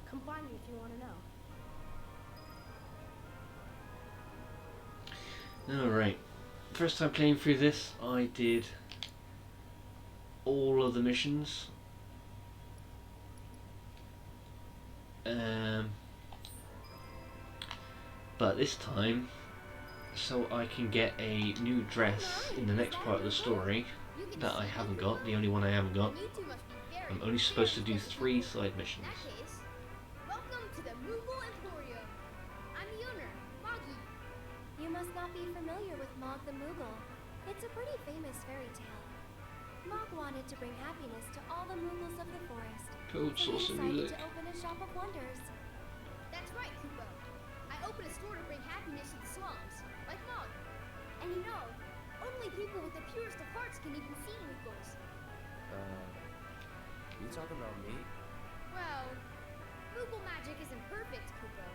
Come find me if you want to know. Alright. First time playing through this, I did all of the missions. But this time, so I can get a new dress in the next part of the story that I haven't got, the only one I haven't got. I'm only supposed to do 3 side missions. In that case, welcome to the Moogle Emporium. I'm the owner, Moggy. You must not be familiar with Mog the Moogle. It's a pretty famous fairy tale. Mog wanted to bring happiness to all the Moogles of the forest. Cold So sauce he and decided music. to open a shop of wonders. That's right, Kupo. I opened a store to bring happiness to the slums, like Mog. And you know, only people with the purest of hearts can even see Moogles. You talking about me? Well, Moogle magic isn't perfect, Kupo.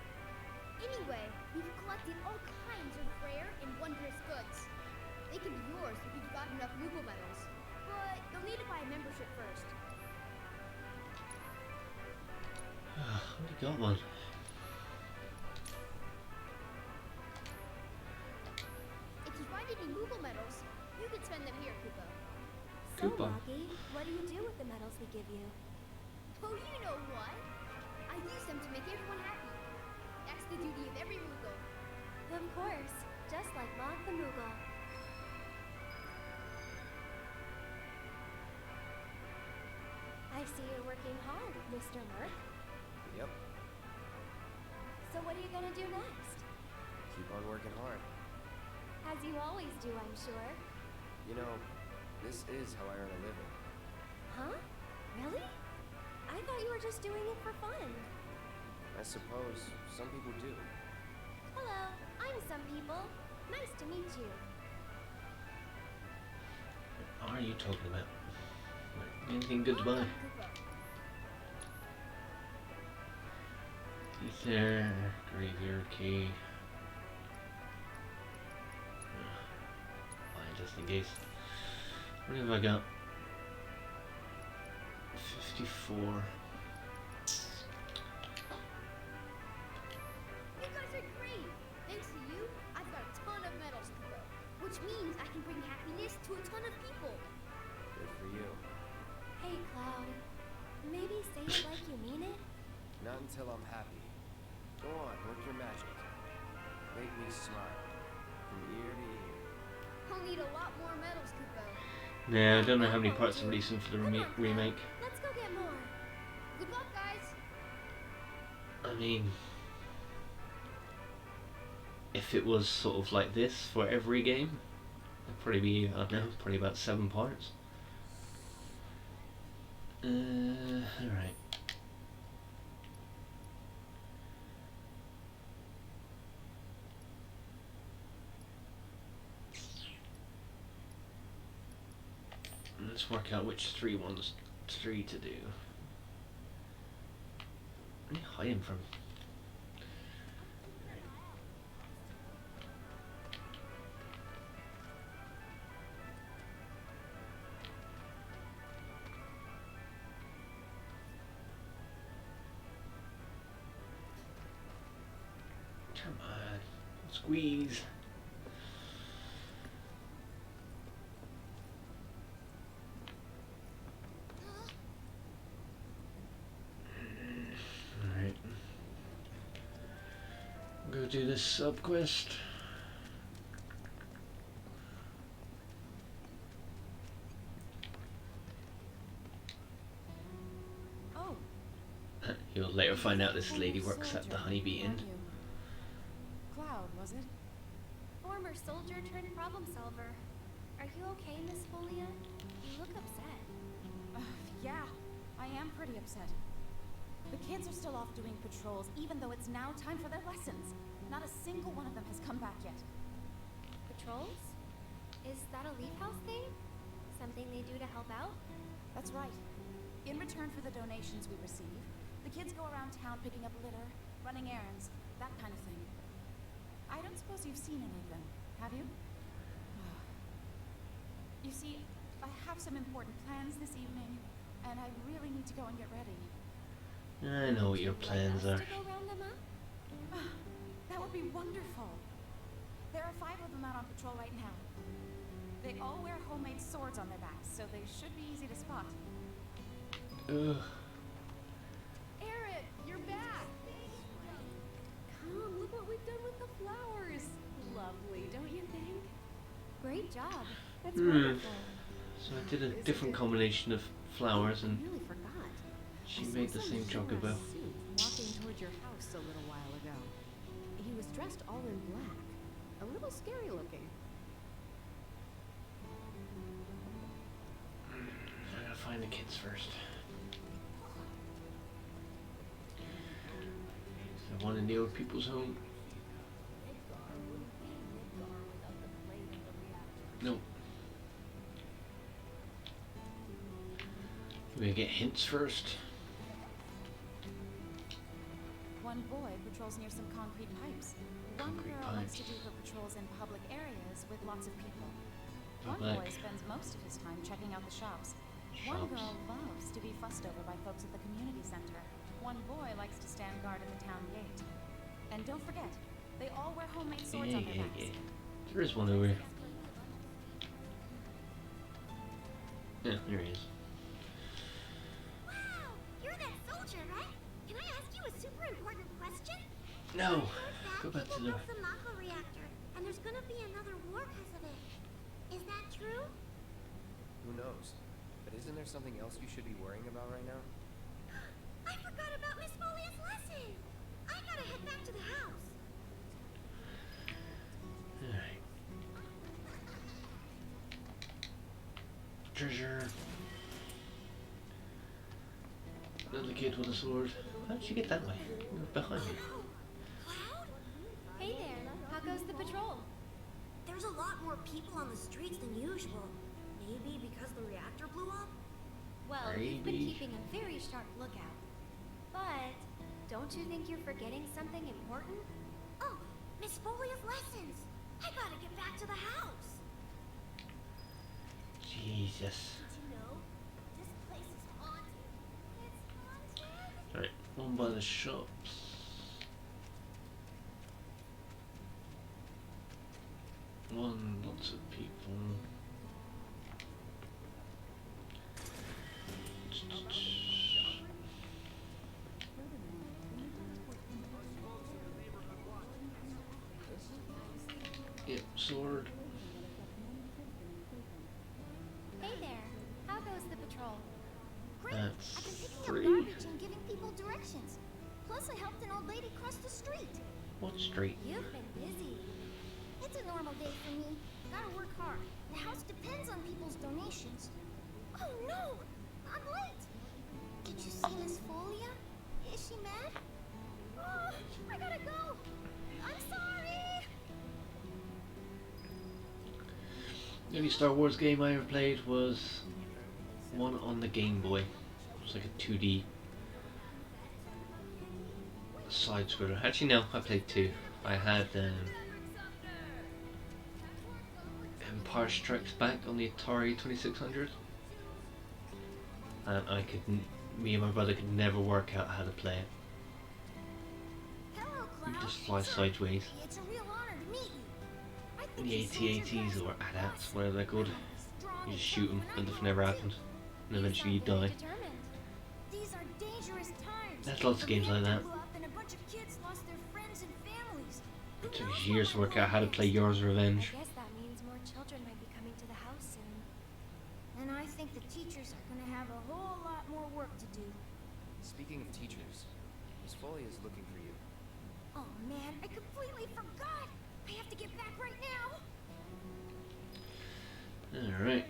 Anyway, we've collected all kinds of rare and wondrous goods. They can be yours if you've got enough Moogle medals. But you'll need to buy a membership first. Already got one. If you find any Moogle medals, you can spend them here, Kupo. So, Koopa. Moggy, what do you do with the medals we give you? Oh, you know what? I use them to make everyone happy. That's the duty of every Moogle. Of course, just like Mog the Moogle. I see you're working hard, Mr. Merc. Yep. So what are you gonna do next? Keep on working hard. As you always do, I'm sure. You know, this is how I earn a living. Huh? Really? I thought you were just doing it for fun. I suppose some people do. Hello, I'm some people. Nice to meet you. What are you talking about? Anything good to buy? Ether, graveyard key. Fine, just in case. What have I got? 54. You guys are great! Thanks to you, I've got a ton of medals to go, which means I can bring happiness to a ton of people. Good for you. Hey, Cloud. Maybe say it like you mean it? Not until I'm happy. Go on, work your magic. Make me smile. From ear to ear. I'll need a lot more medals, Kupo. Yeah, I don't know how many parts I'm releasing for the remake. Let's go get more. Good luck, guys! I mean, if it was sort of like this for every game, it'd probably be, I don't know, probably about 7 parts. Alright. Let's work out which 3 to do. Where are you hiding from? Come on, squeeze. Alright. Go do this sub quest. Oh. You'll later find out this lady works at the Honeybee Inn. Cloud, was it? Former soldier turned problem solver. Are you okay, Miss Folia? You look upset. Yeah, I am pretty upset. The kids are still off doing patrols, even though it's now time for their lessons. Not a single one of them has come back yet. Patrols? Is that a Leaf House thing? Something they do to help out? That's right. In return for the donations we receive, the kids go around town picking up litter, running errands, that kind of thing. I don't suppose you've seen any of them, have you? You see, I have some important plans this evening, and I really need to go and get ready. I know what your plans are. To go round them up? That would be wonderful. There are 5 of them out on patrol right now. They all wear homemade swords on their backs, so they should be easy to spot. Ugh. Eric, you're back! Come, look what we've done with the flowers. Lovely, don't you think? Great job. That's wonderful. So I did a different combination of flowers and I really forgot. she I saw made the some same chocobo. Shura suit walking toward your house a little while ago. He was dressed all in black. A little scary looking. I gotta find the kids first. Is there one in the old people's home? Nope. We get hints first. One boy patrols near some concrete pipes. One girl likes to do her patrols in public areas with lots of people. One boy spends most of his time checking out the shops. One girl loves to be fussed over by folks at the community center. One boy likes to stand guard at the town gate. And don't forget, they all wear homemade swords on their backs. There is one over here. Yeah, there he is. Wow! You're that soldier, right? Can I ask you a super important question? No! Go back to the... built the Mako reactor, and there's gonna be another war because of it. Is that true? Who knows? But isn't there something else you should be worrying about right now? I forgot about Miss Folia's lesson! I gotta head back to the house. Alright. Treasure. Another kid with a sword. How did she get that way? Behind me. Cloud? Hey there. people on the streets than usual. Maybe because the reactor blew up? Well, you've been Maybe. keeping a very sharp lookout. But don't you think you're forgetting something important? Oh, Miss Folia's lessons! I gotta get back to the house! Jesus. Did you know? This place is haunted. It's haunted? Right, one by the shops. One, lots of people. Yep, sword. Hey there, how goes the patrol? Great. That's I've been picking up 3. garbage and giving people directions. Plus, I helped an old lady cross the street. What street? You've been busy. It's a normal day for me. Gotta work hard. The house depends on people's donations. Oh no! I'm late! Did you see Miss Folia? Is she mad? Oh, I gotta go! I'm sorry! The only Star Wars game I ever played was one on the Game Boy. It was like a 2D side scroller. Actually, no, I played 2. I had Empire Strikes Back on the Atari 2600, and me and my brother could never work out how to play it. Hello, We Cloud. just fly sideways. It's a real honor to meet you. I think The these soldier AT-ATs guys or are AT-ATs, whatever they're called. strong You just and shoot them tough, and I nothing know ever it happens. too. And eventually you die. Determined. These are dangerous times. There's lots of games like that. Blew up and a bunch of kids lost their friends and families. Who It took knows us what years to might work out how to happen play next? Yours Revenge. I guess that means more children might be coming to the house soon. And I think the teachers are going to have a whole lot more work to do. Speaking of teachers, Miss Folia is looking for you. Oh man, I completely forgot. I have to get back right now. Alright.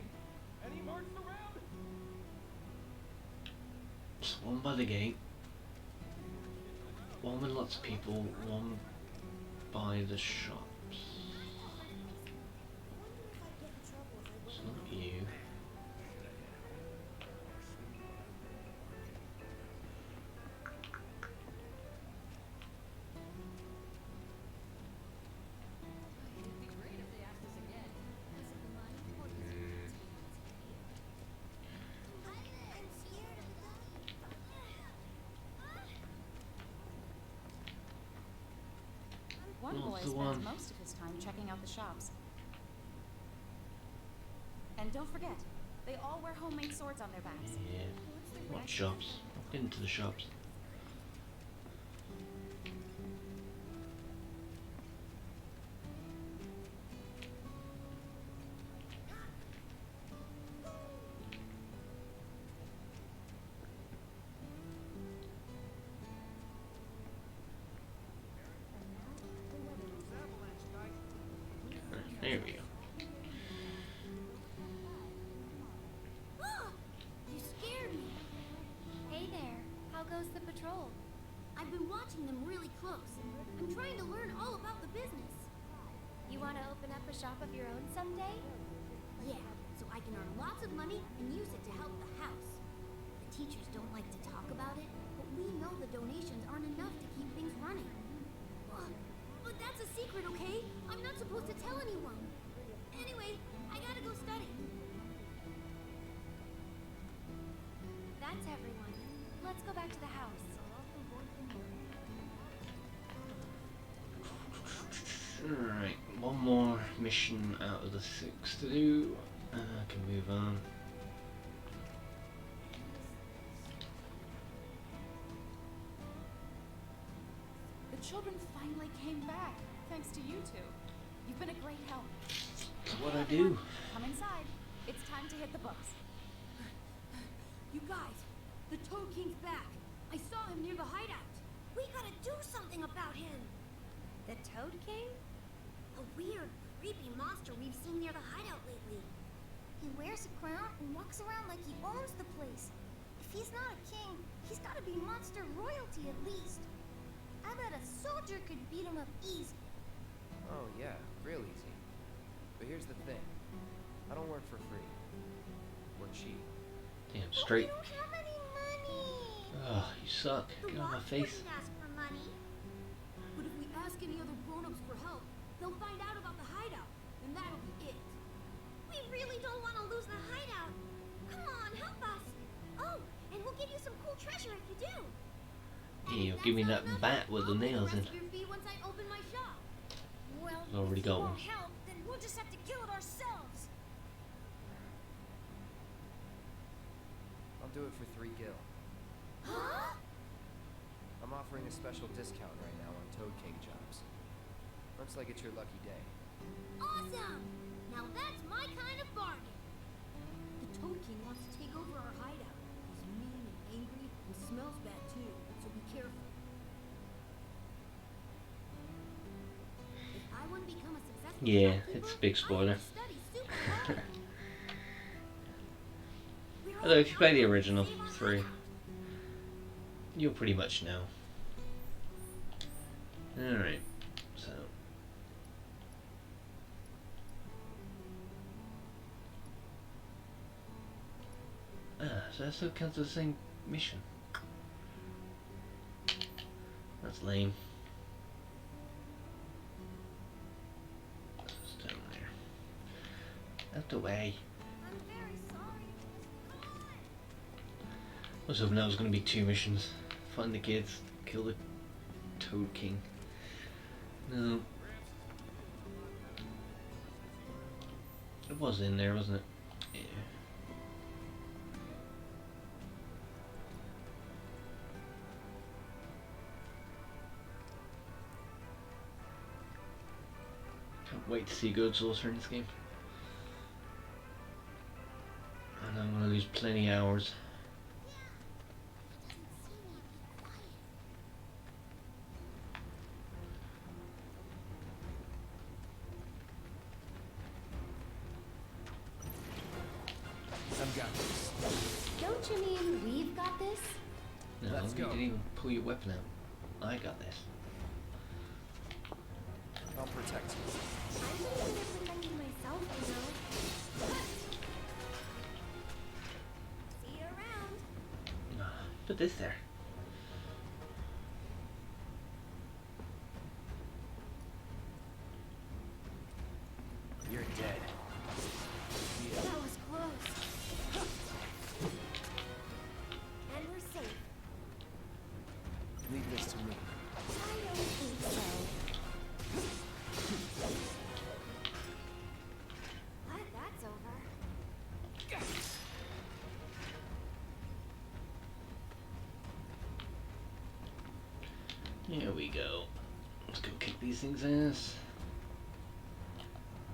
So one by the gate. One with lots of people. One by the shops. It's not you. One Not boy the spends one. most of his time checking out the shops. And don't forget, they all wear homemade swords on their backs. Yeah. What shops? Into the shops. There we go. Ah, you scared me. Hey there, how goes the patrol? I've been watching them really close. I'm trying to learn all about the business. You want to open up a shop of your own someday? Yeah, so I can earn lots of money and use it to help the house. The teachers don't like to talk about it, but we know the donations aren't enough to keep things running. But that's a secret, okay? I'm not supposed to tell anyone. Anyway, I gotta go study. That's everyone. Let's go back to the house. Alright, one more mission out of the 6 to do. I can move on. The children finally came back, thanks to you two. You've been a great help. That's what I do. Come inside. It's time to hit the books. You guys, the Toad King's back. I saw him near the hideout. We gotta do something about him. The Toad King? A weird, creepy monster we've seen near the hideout lately. He wears a crown and walks around like he owns the place. If he's not a king, he's gotta be monster royalty at least. I bet a soldier could beat him up easy. Oh yeah, real easy. But here's the thing. I don't work for free. Or cheap. Damn straight. We don't have any money. Oh, you suck. The Get on my Wasp face. wouldn't ask for money. But if we ask any other grown-ups for help, they'll find out about the hideout, and that'll be it. We really don't want to lose the hideout. Come on, help us. Oh, and we'll give you some cool treasure if you do. Yeah, give me that bat with the nails in. Your fee once I open my shop. Well, I've already if you got one. won't help, then we'll just have to kill it ourselves. I'll do it for 3 gil. Huh? I'm offering a special discount right now on Toad King jobs. Looks like it's your lucky day. Awesome! Now that's my kind of bargain. The Toad King wants to take over our hideout. He's mean and angry and smells bad too, so be careful. If I want to become a successful Yeah, shopkeeper, it's a big spoiler. I have to study super hard. We're Although if you play the all original save our 3, hideout. you'll pretty much know. Alright, so so that still counts as the same mission. That's lame. What's down there? Out the way. I'm very sorry. Come on. I was hoping that was going to be 2 missions. Find the kids, kill the Toad King. No. It was in there, wasn't it? Yeah. Can't wait to see Good Saucer in this game. And I'm going to lose plenty of hours. I've got this. Don't you mean we've got this? No, Let's you go. didn't even pull your weapon out. I got this. I'll protect you. I'm pretty good at protecting myself, you know. See you around. Put this there. You're dead. That was close. And we're safe. Leave this to me. I don't think so. Glad that's over. Here we go. Let's go kick these things' ass.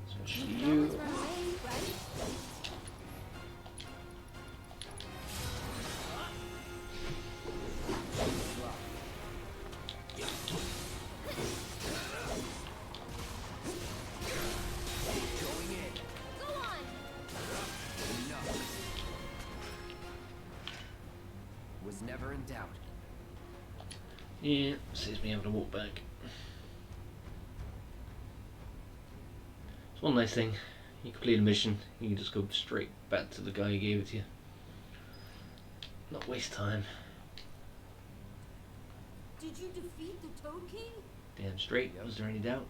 Especially You can you. always run away, right? Going in. Go on. Enough. Was never in doubt. Yeah, saves me having to walk back. It's one nice thing. You complete a mission, you can just go straight back to the guy who gave it to you. Not waste time. Did you defeat the Toad King? Damn straight. Was there any doubt?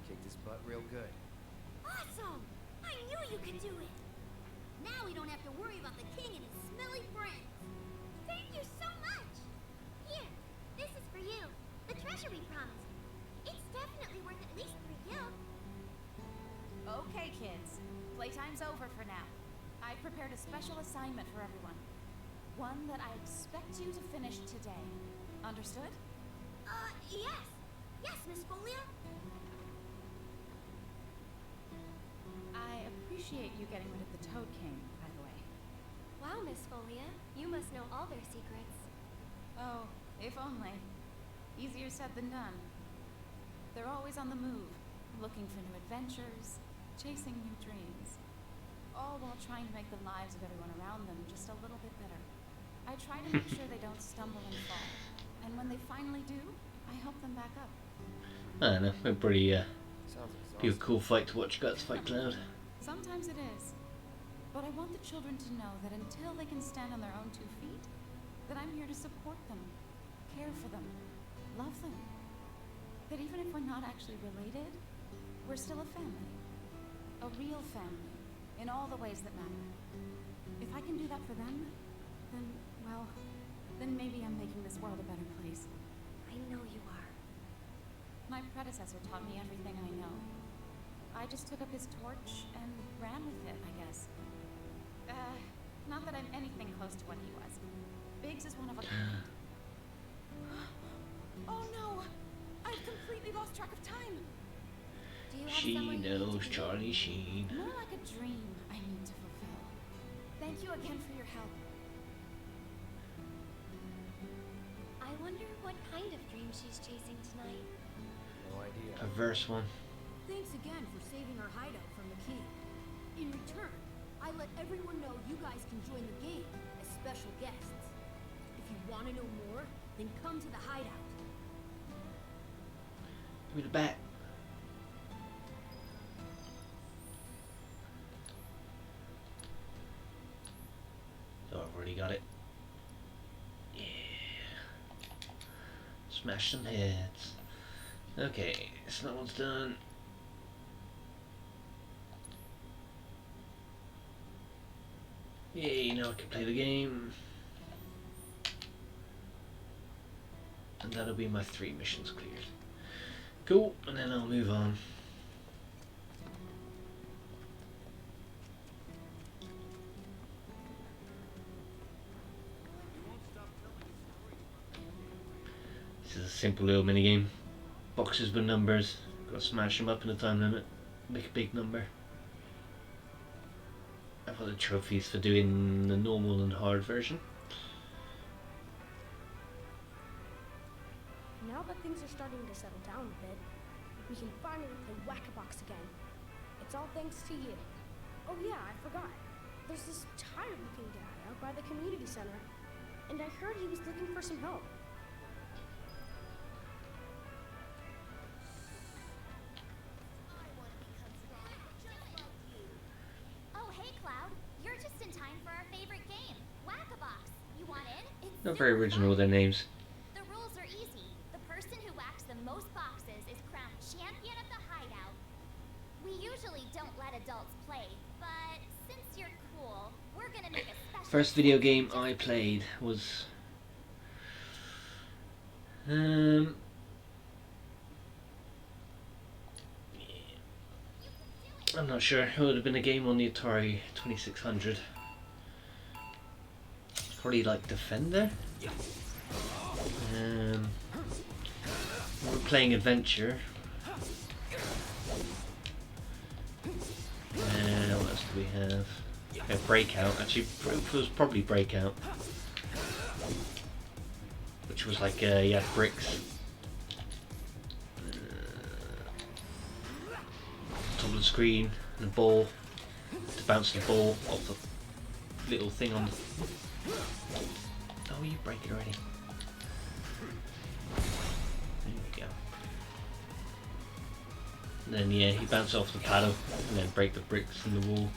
Kicked his butt real good. Awesome! I knew you could do it! Now we don't have to worry about the king and his smelly friends. Thank you so much! Here, this is for you. The treasure we promised. It's definitely worth at least 3 gil. Okay, kids. Playtime's over for now. I've prepared a special assignment for everyone. One that I expect you to finish today. Understood? Yes. Yes, Miss Folia. I appreciate you getting rid of the Toad King, by the way. Wow, Miss Folia, you must know all their secrets. Oh, if only. Easier said than done. They're always on the move, looking for new adventures, chasing new dreams. All while trying to make the lives of everyone around them just a little bit better. I try to make sure they don't stumble and fall. And when they finally do, I help them back up. I don't know, we're pretty Sounds Be a exhausting. cool fight to watch Guts fight Cloud. Sometimes it is. But I want the children to know that until they can stand on their own 2 feet, that I'm here to support them, care for them, love them. That even if we're not actually related, we're still a family. A real family, in all the ways that matter. If I can do that for them, then, well, then maybe I'm making this world a better place. I know you are. My predecessor taught me everything I know. I just took up his torch and ran with it, I guess. Not that I'm anything close to what he was. Biggs is one of a kind. Oh no! I've completely lost track of time! Do you have She somewhere you need to knows be? Charlie Sheen. More like a dream I need to fulfill. Thank you again for your help. I wonder what kind of dream she's chasing tonight. No idea. Perverse one. Thanks again for saving our hideout from the king. In return, I let everyone know you guys can join the game as special guests. If you want to know more, then come to the hideout. Give me the bat. Oh, I've already got it. Yeah. Smash some heads. Okay, so that one's done. Yay, now I can play the game. And that'll be my 3 missions cleared. Cool, and then I'll move on. This is a simple little mini game. Boxes with numbers. Gotta smash them up in a time limit. Make a big number. I've got the trophies for doing the normal and hard version. Now that things are starting to settle down a bit, we can finally play Whack-A-Box again. It's all thanks to you. Oh yeah, I forgot. There's this tired-looking guy out by the community center, and I heard he was looking for some help. Oh, hey, Cloud. You're just in time for our favorite game, Whack-A-Box. You want in? It's Not very original with their names. The rules are easy. The person who whacks the most boxes is crowned champion of the hideout. We usually don't let adults play, but since you're cool, we're gonna make a special... First video game I played was I'm not sure. It would have been a game on the Atari 2600. Probably like Defender. We're playing Adventure. What else do we have? Breakout. Actually, it was probably Breakout. Which was like, you had bricks. Top of the screen, and a ball. To bounce the ball off the little thing on the... Oh, you break it already. There we go. And then, yeah, you bounce off the paddle, and then break the bricks in the wall.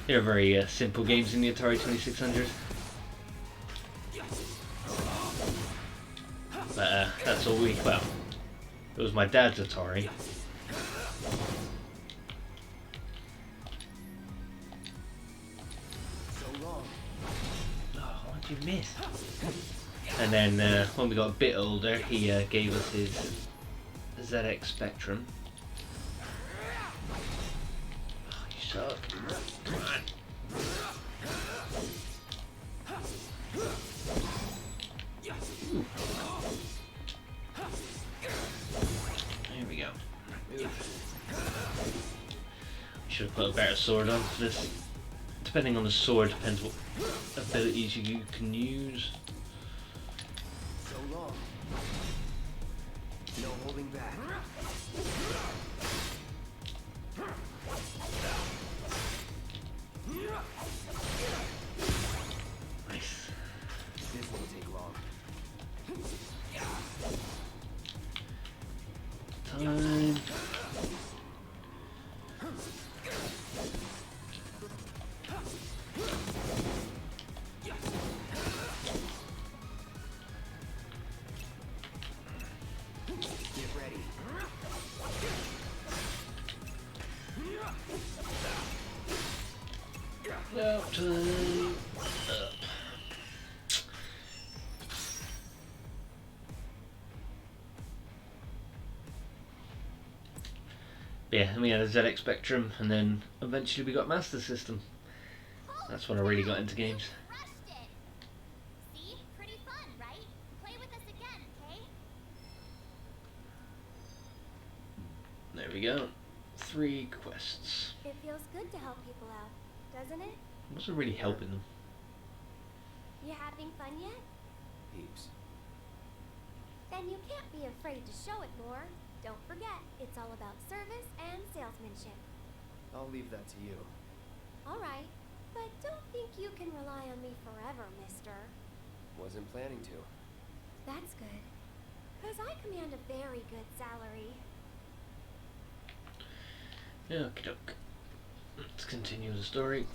They're very simple games in the Atari 2600. But that's all we... Well, it was my dad's Atari. Oh, what did you miss? And then when we got a bit older, he gave us his ZX Spectrum. Oh, you suck. Come on. Ooh. There we go. Should have put a better sword on for this. Depending on the sword, depends what abilities you can use. So long. No holding back. Nice. This won't take long. Time. No time. Up. Yeah, and we had a ZX Spectrum, and then eventually we got Master System. That's when I really got into games. Crushed it. See? Pretty fun, right? Play with us again, okay? There we go. 3 quests. It feels good to help people out, doesn't it? I wasn't really helping them. You having fun yet? Heaps. Then you can't be afraid to show it more. Don't forget, it's all about service and salesmanship. I'll leave that to you. All right, but don't think you can rely on me forever, mister. Wasn't planning to. That's good, 'cause I command a very good salary. Okie doke. Let's continue the story.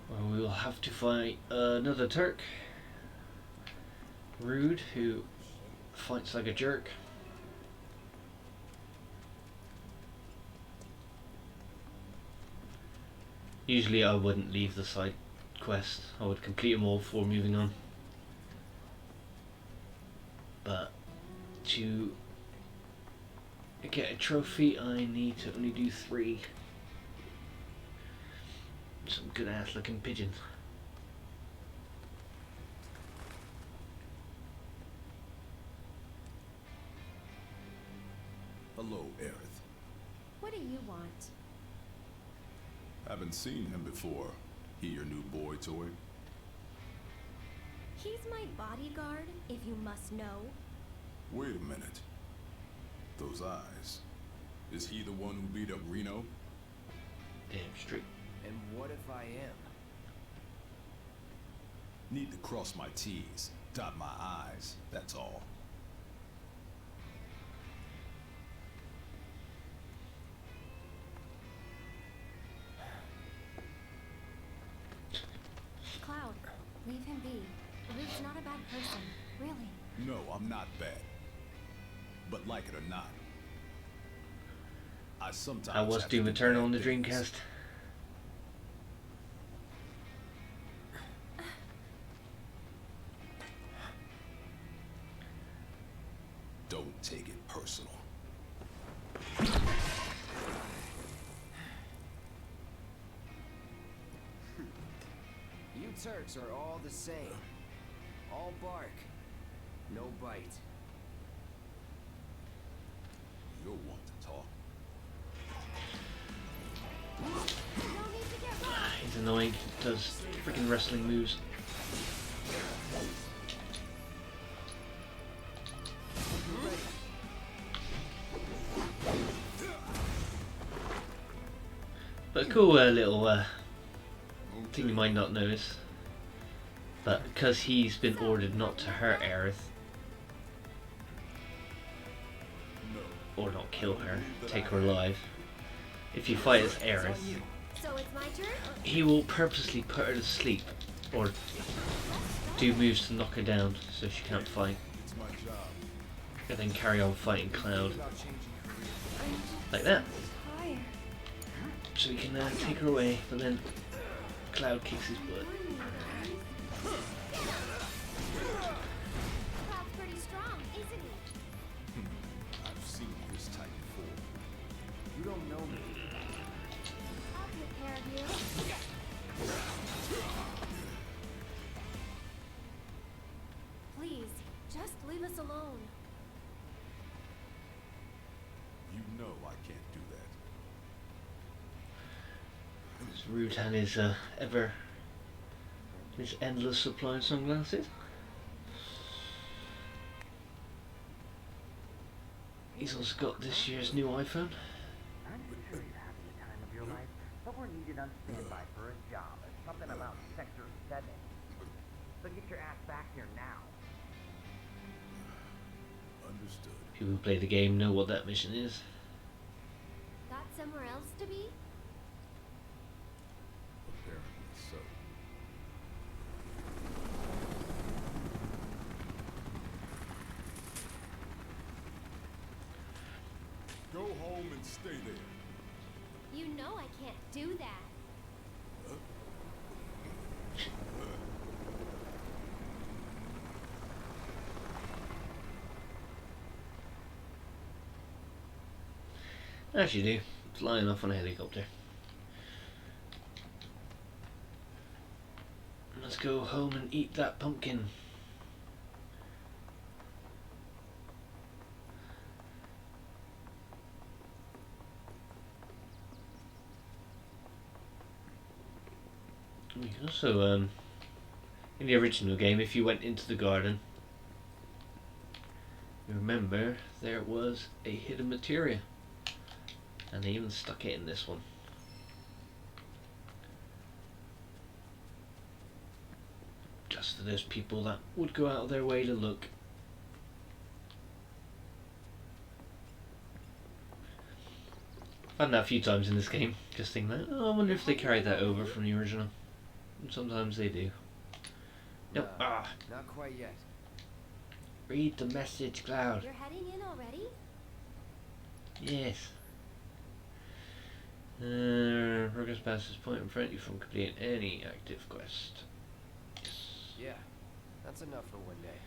Well, we will have to fight another Turk. Rude, who fights like a jerk. Usually I wouldn't leave the side quest. I would complete them all before moving on. But to get a trophy I need to only do 3. Some good ass looking pigeons. Hello, Aerith. What do you want? Haven't seen him before. He your new boy toy? He's my bodyguard, if you must know. Wait a minute. Those eyes. Is he the one who beat up Reno? Damn straight. And what if I am? Need to cross my T's, dot my I's, that's all. Cloud, leave him be. Rude's not a bad person, really. No, I'm not bad. But like it or not, I sometimes I was have to Doom do Eternal on the bad things. Dreamcast. Don't take it personal. You Turks are all the same. All bark. No bite. You'll want to talk. He's annoying. Does freaking wrestling moves. But a cool little thing you might not notice. But because he's been ordered not to hurt Aerith, or not kill her, take her alive, if you fight as Aerith, So it's my turn? he will purposely put her to sleep, or do moves to knock her down so she can't fight, It's my job. and then carry on fighting Cloud. Like that. So he can take her away, but then Cloud kicks his butt. Cloud's pretty strong, isn't he? I've seen this type before. You don't know me. I'll take care of you. Please, just leave us alone. You know I can't do that. This Rutan is his endless supply of sunglasses. He's also got this year's new iPhone. I'm sure you're having the time of your life. Someone needed on standby for a job. Something about Sector 7. So get your ass back here now. Understood. People who play the game know what that mission is. Got somewhere else to be? Apparently so. home and stay there. You know I can't do that. As you do, flying off on a helicopter. Let's go home and eat that pumpkin. You can also, in the original game, if you went into the garden, you remember there was a hidden materia. And they even stuck it in this one. Just for those people that would go out of their way to look. I've had that a few times in this game, just thinking that, oh, I wonder if they carried that over from the original. And sometimes they do. Nope. Not quite yet. Read the message, Cloud. You're heading in already? Yes. Progress past this point will prevent you from completing any active quest. Yes. Yeah, that's enough for one day.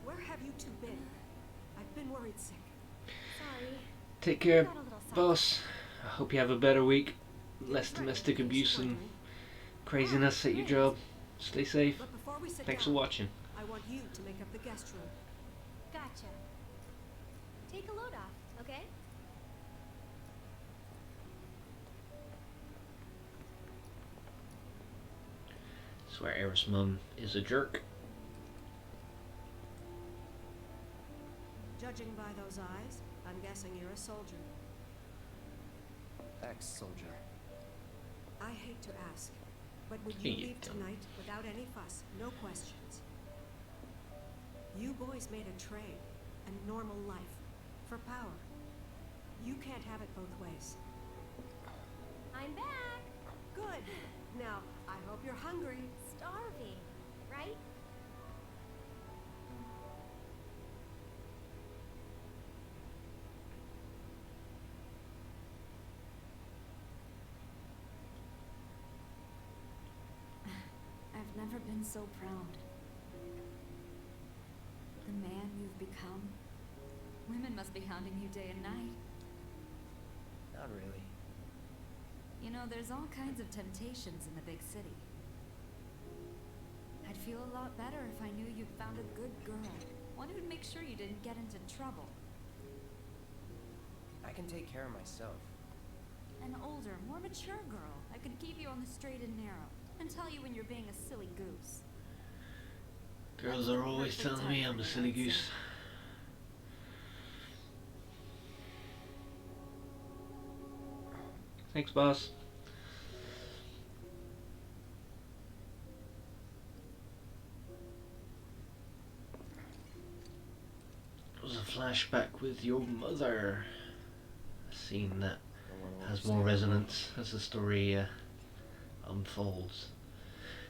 Where have you two been? I've been worried sick. Sorry. Take care, Got a little sidetracked. boss. I hope you have a better week. Less domestic abuse and craziness at your job. Stay safe. But before we sit Thanks for down, watching. I want you to make up the guest room. Gotcha. Take a load off, okay? Swear Eris' mum is a jerk. Judging by those eyes, I'm guessing you're a soldier. Ex-soldier. I hate to ask, but would you Hey, you leave don't. tonight without any fuss, no questions? You boys made a trade, a normal life, for power. You can't have it both ways. I'm back. Good. Now, I hope you're hungry. Starving, right? I've never been so proud. The man you've become. Women must be hounding you day and night. Not really. You know, there's all kinds of temptations in the big city. I'd feel a lot better if I knew you'd found a good girl. One who'd make sure you didn't get into trouble. I can take care of myself. An older, more mature girl that could keep you on the straight and narrow and tell you when you're being a silly goose. Girls are always telling me I'm a silly goose. Thanks, boss. It was a flashback with your mother. A scene that has more resonance as the story unfolds.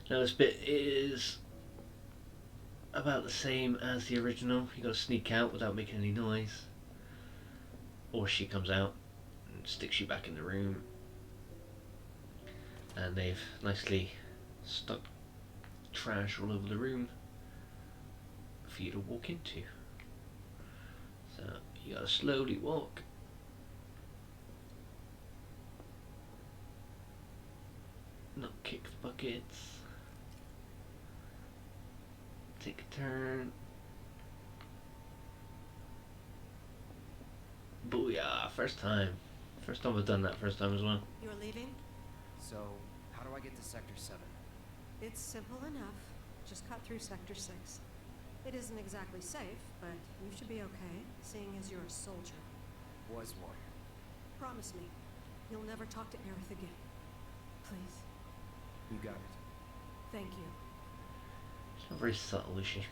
Now this bit is about the same as the original. You gotta sneak out without making any noise, or she comes out and sticks you back in the room. And they've nicely stuck trash all over the room for you to walk into. So you gotta slowly walk. Not kick the buckets. Take a turn. Booyah! First time. First time I've done that first time as well. You're leaving? So, how do I get to Sector 7? It's simple enough. Just cut through Sector 6. It isn't exactly safe, but you should be okay, seeing as you're a soldier. Was one. Promise me, you'll never talk to Aerith again. Please. You got it. Thank you. She's not very subtle, is she?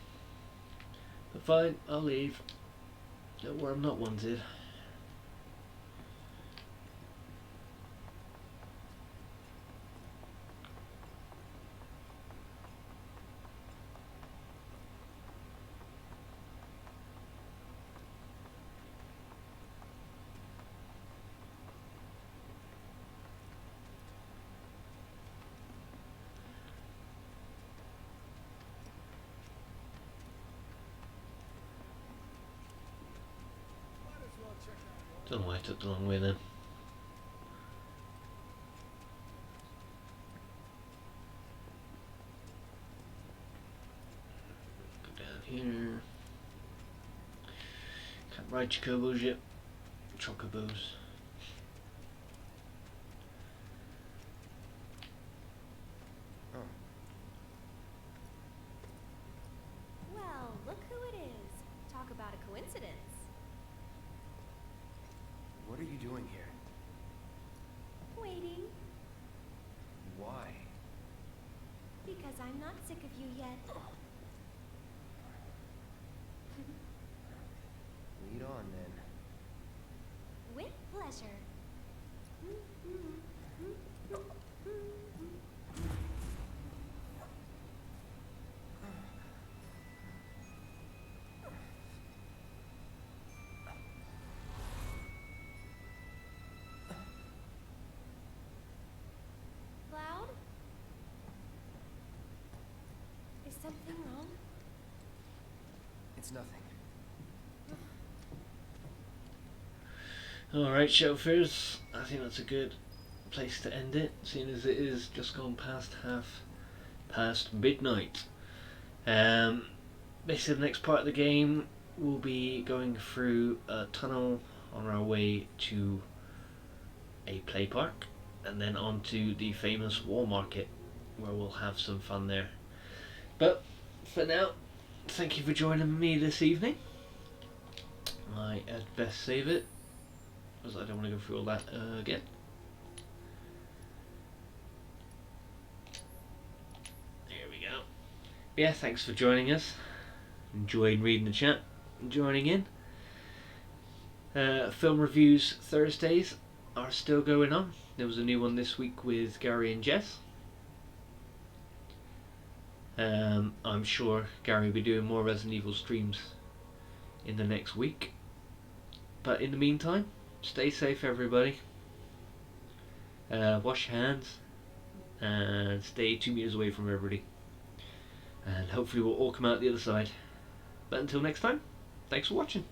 But fine, I'll leave. Don't worry, I'm not wanted. Don't know why I took the long way then. Go down here. Can't ride chocobos yet. Chocobos. Well, look who it is. Talk about a coincidence. What are you doing here? Waiting. Why? Because I'm not sick of you yet. Lead on then. With pleasure. Cloud? Is something wrong? It's nothing. Alright, Shelfers, I think that's a good place to end it, seeing as it is just gone past midnight. Basically the next part of the game will be going through a tunnel on our way to a play park, and then on to the famous wall market, where we'll have some fun there. But for now, thank you for joining me this evening. I had best save it, because I don't want to go through all that again. There we go. Yeah, thanks for joining us. Enjoyed reading the chat and joining in. Film reviews Thursdays are still going on. There was a new one this week with Gary and Jess. I'm sure Gary will be doing more Resident Evil streams in the next week. But in the meantime, stay safe everybody. Wash your hands and stay 2 meters away from everybody. And hopefully we'll all come out the other side. But until next time, thanks for watching.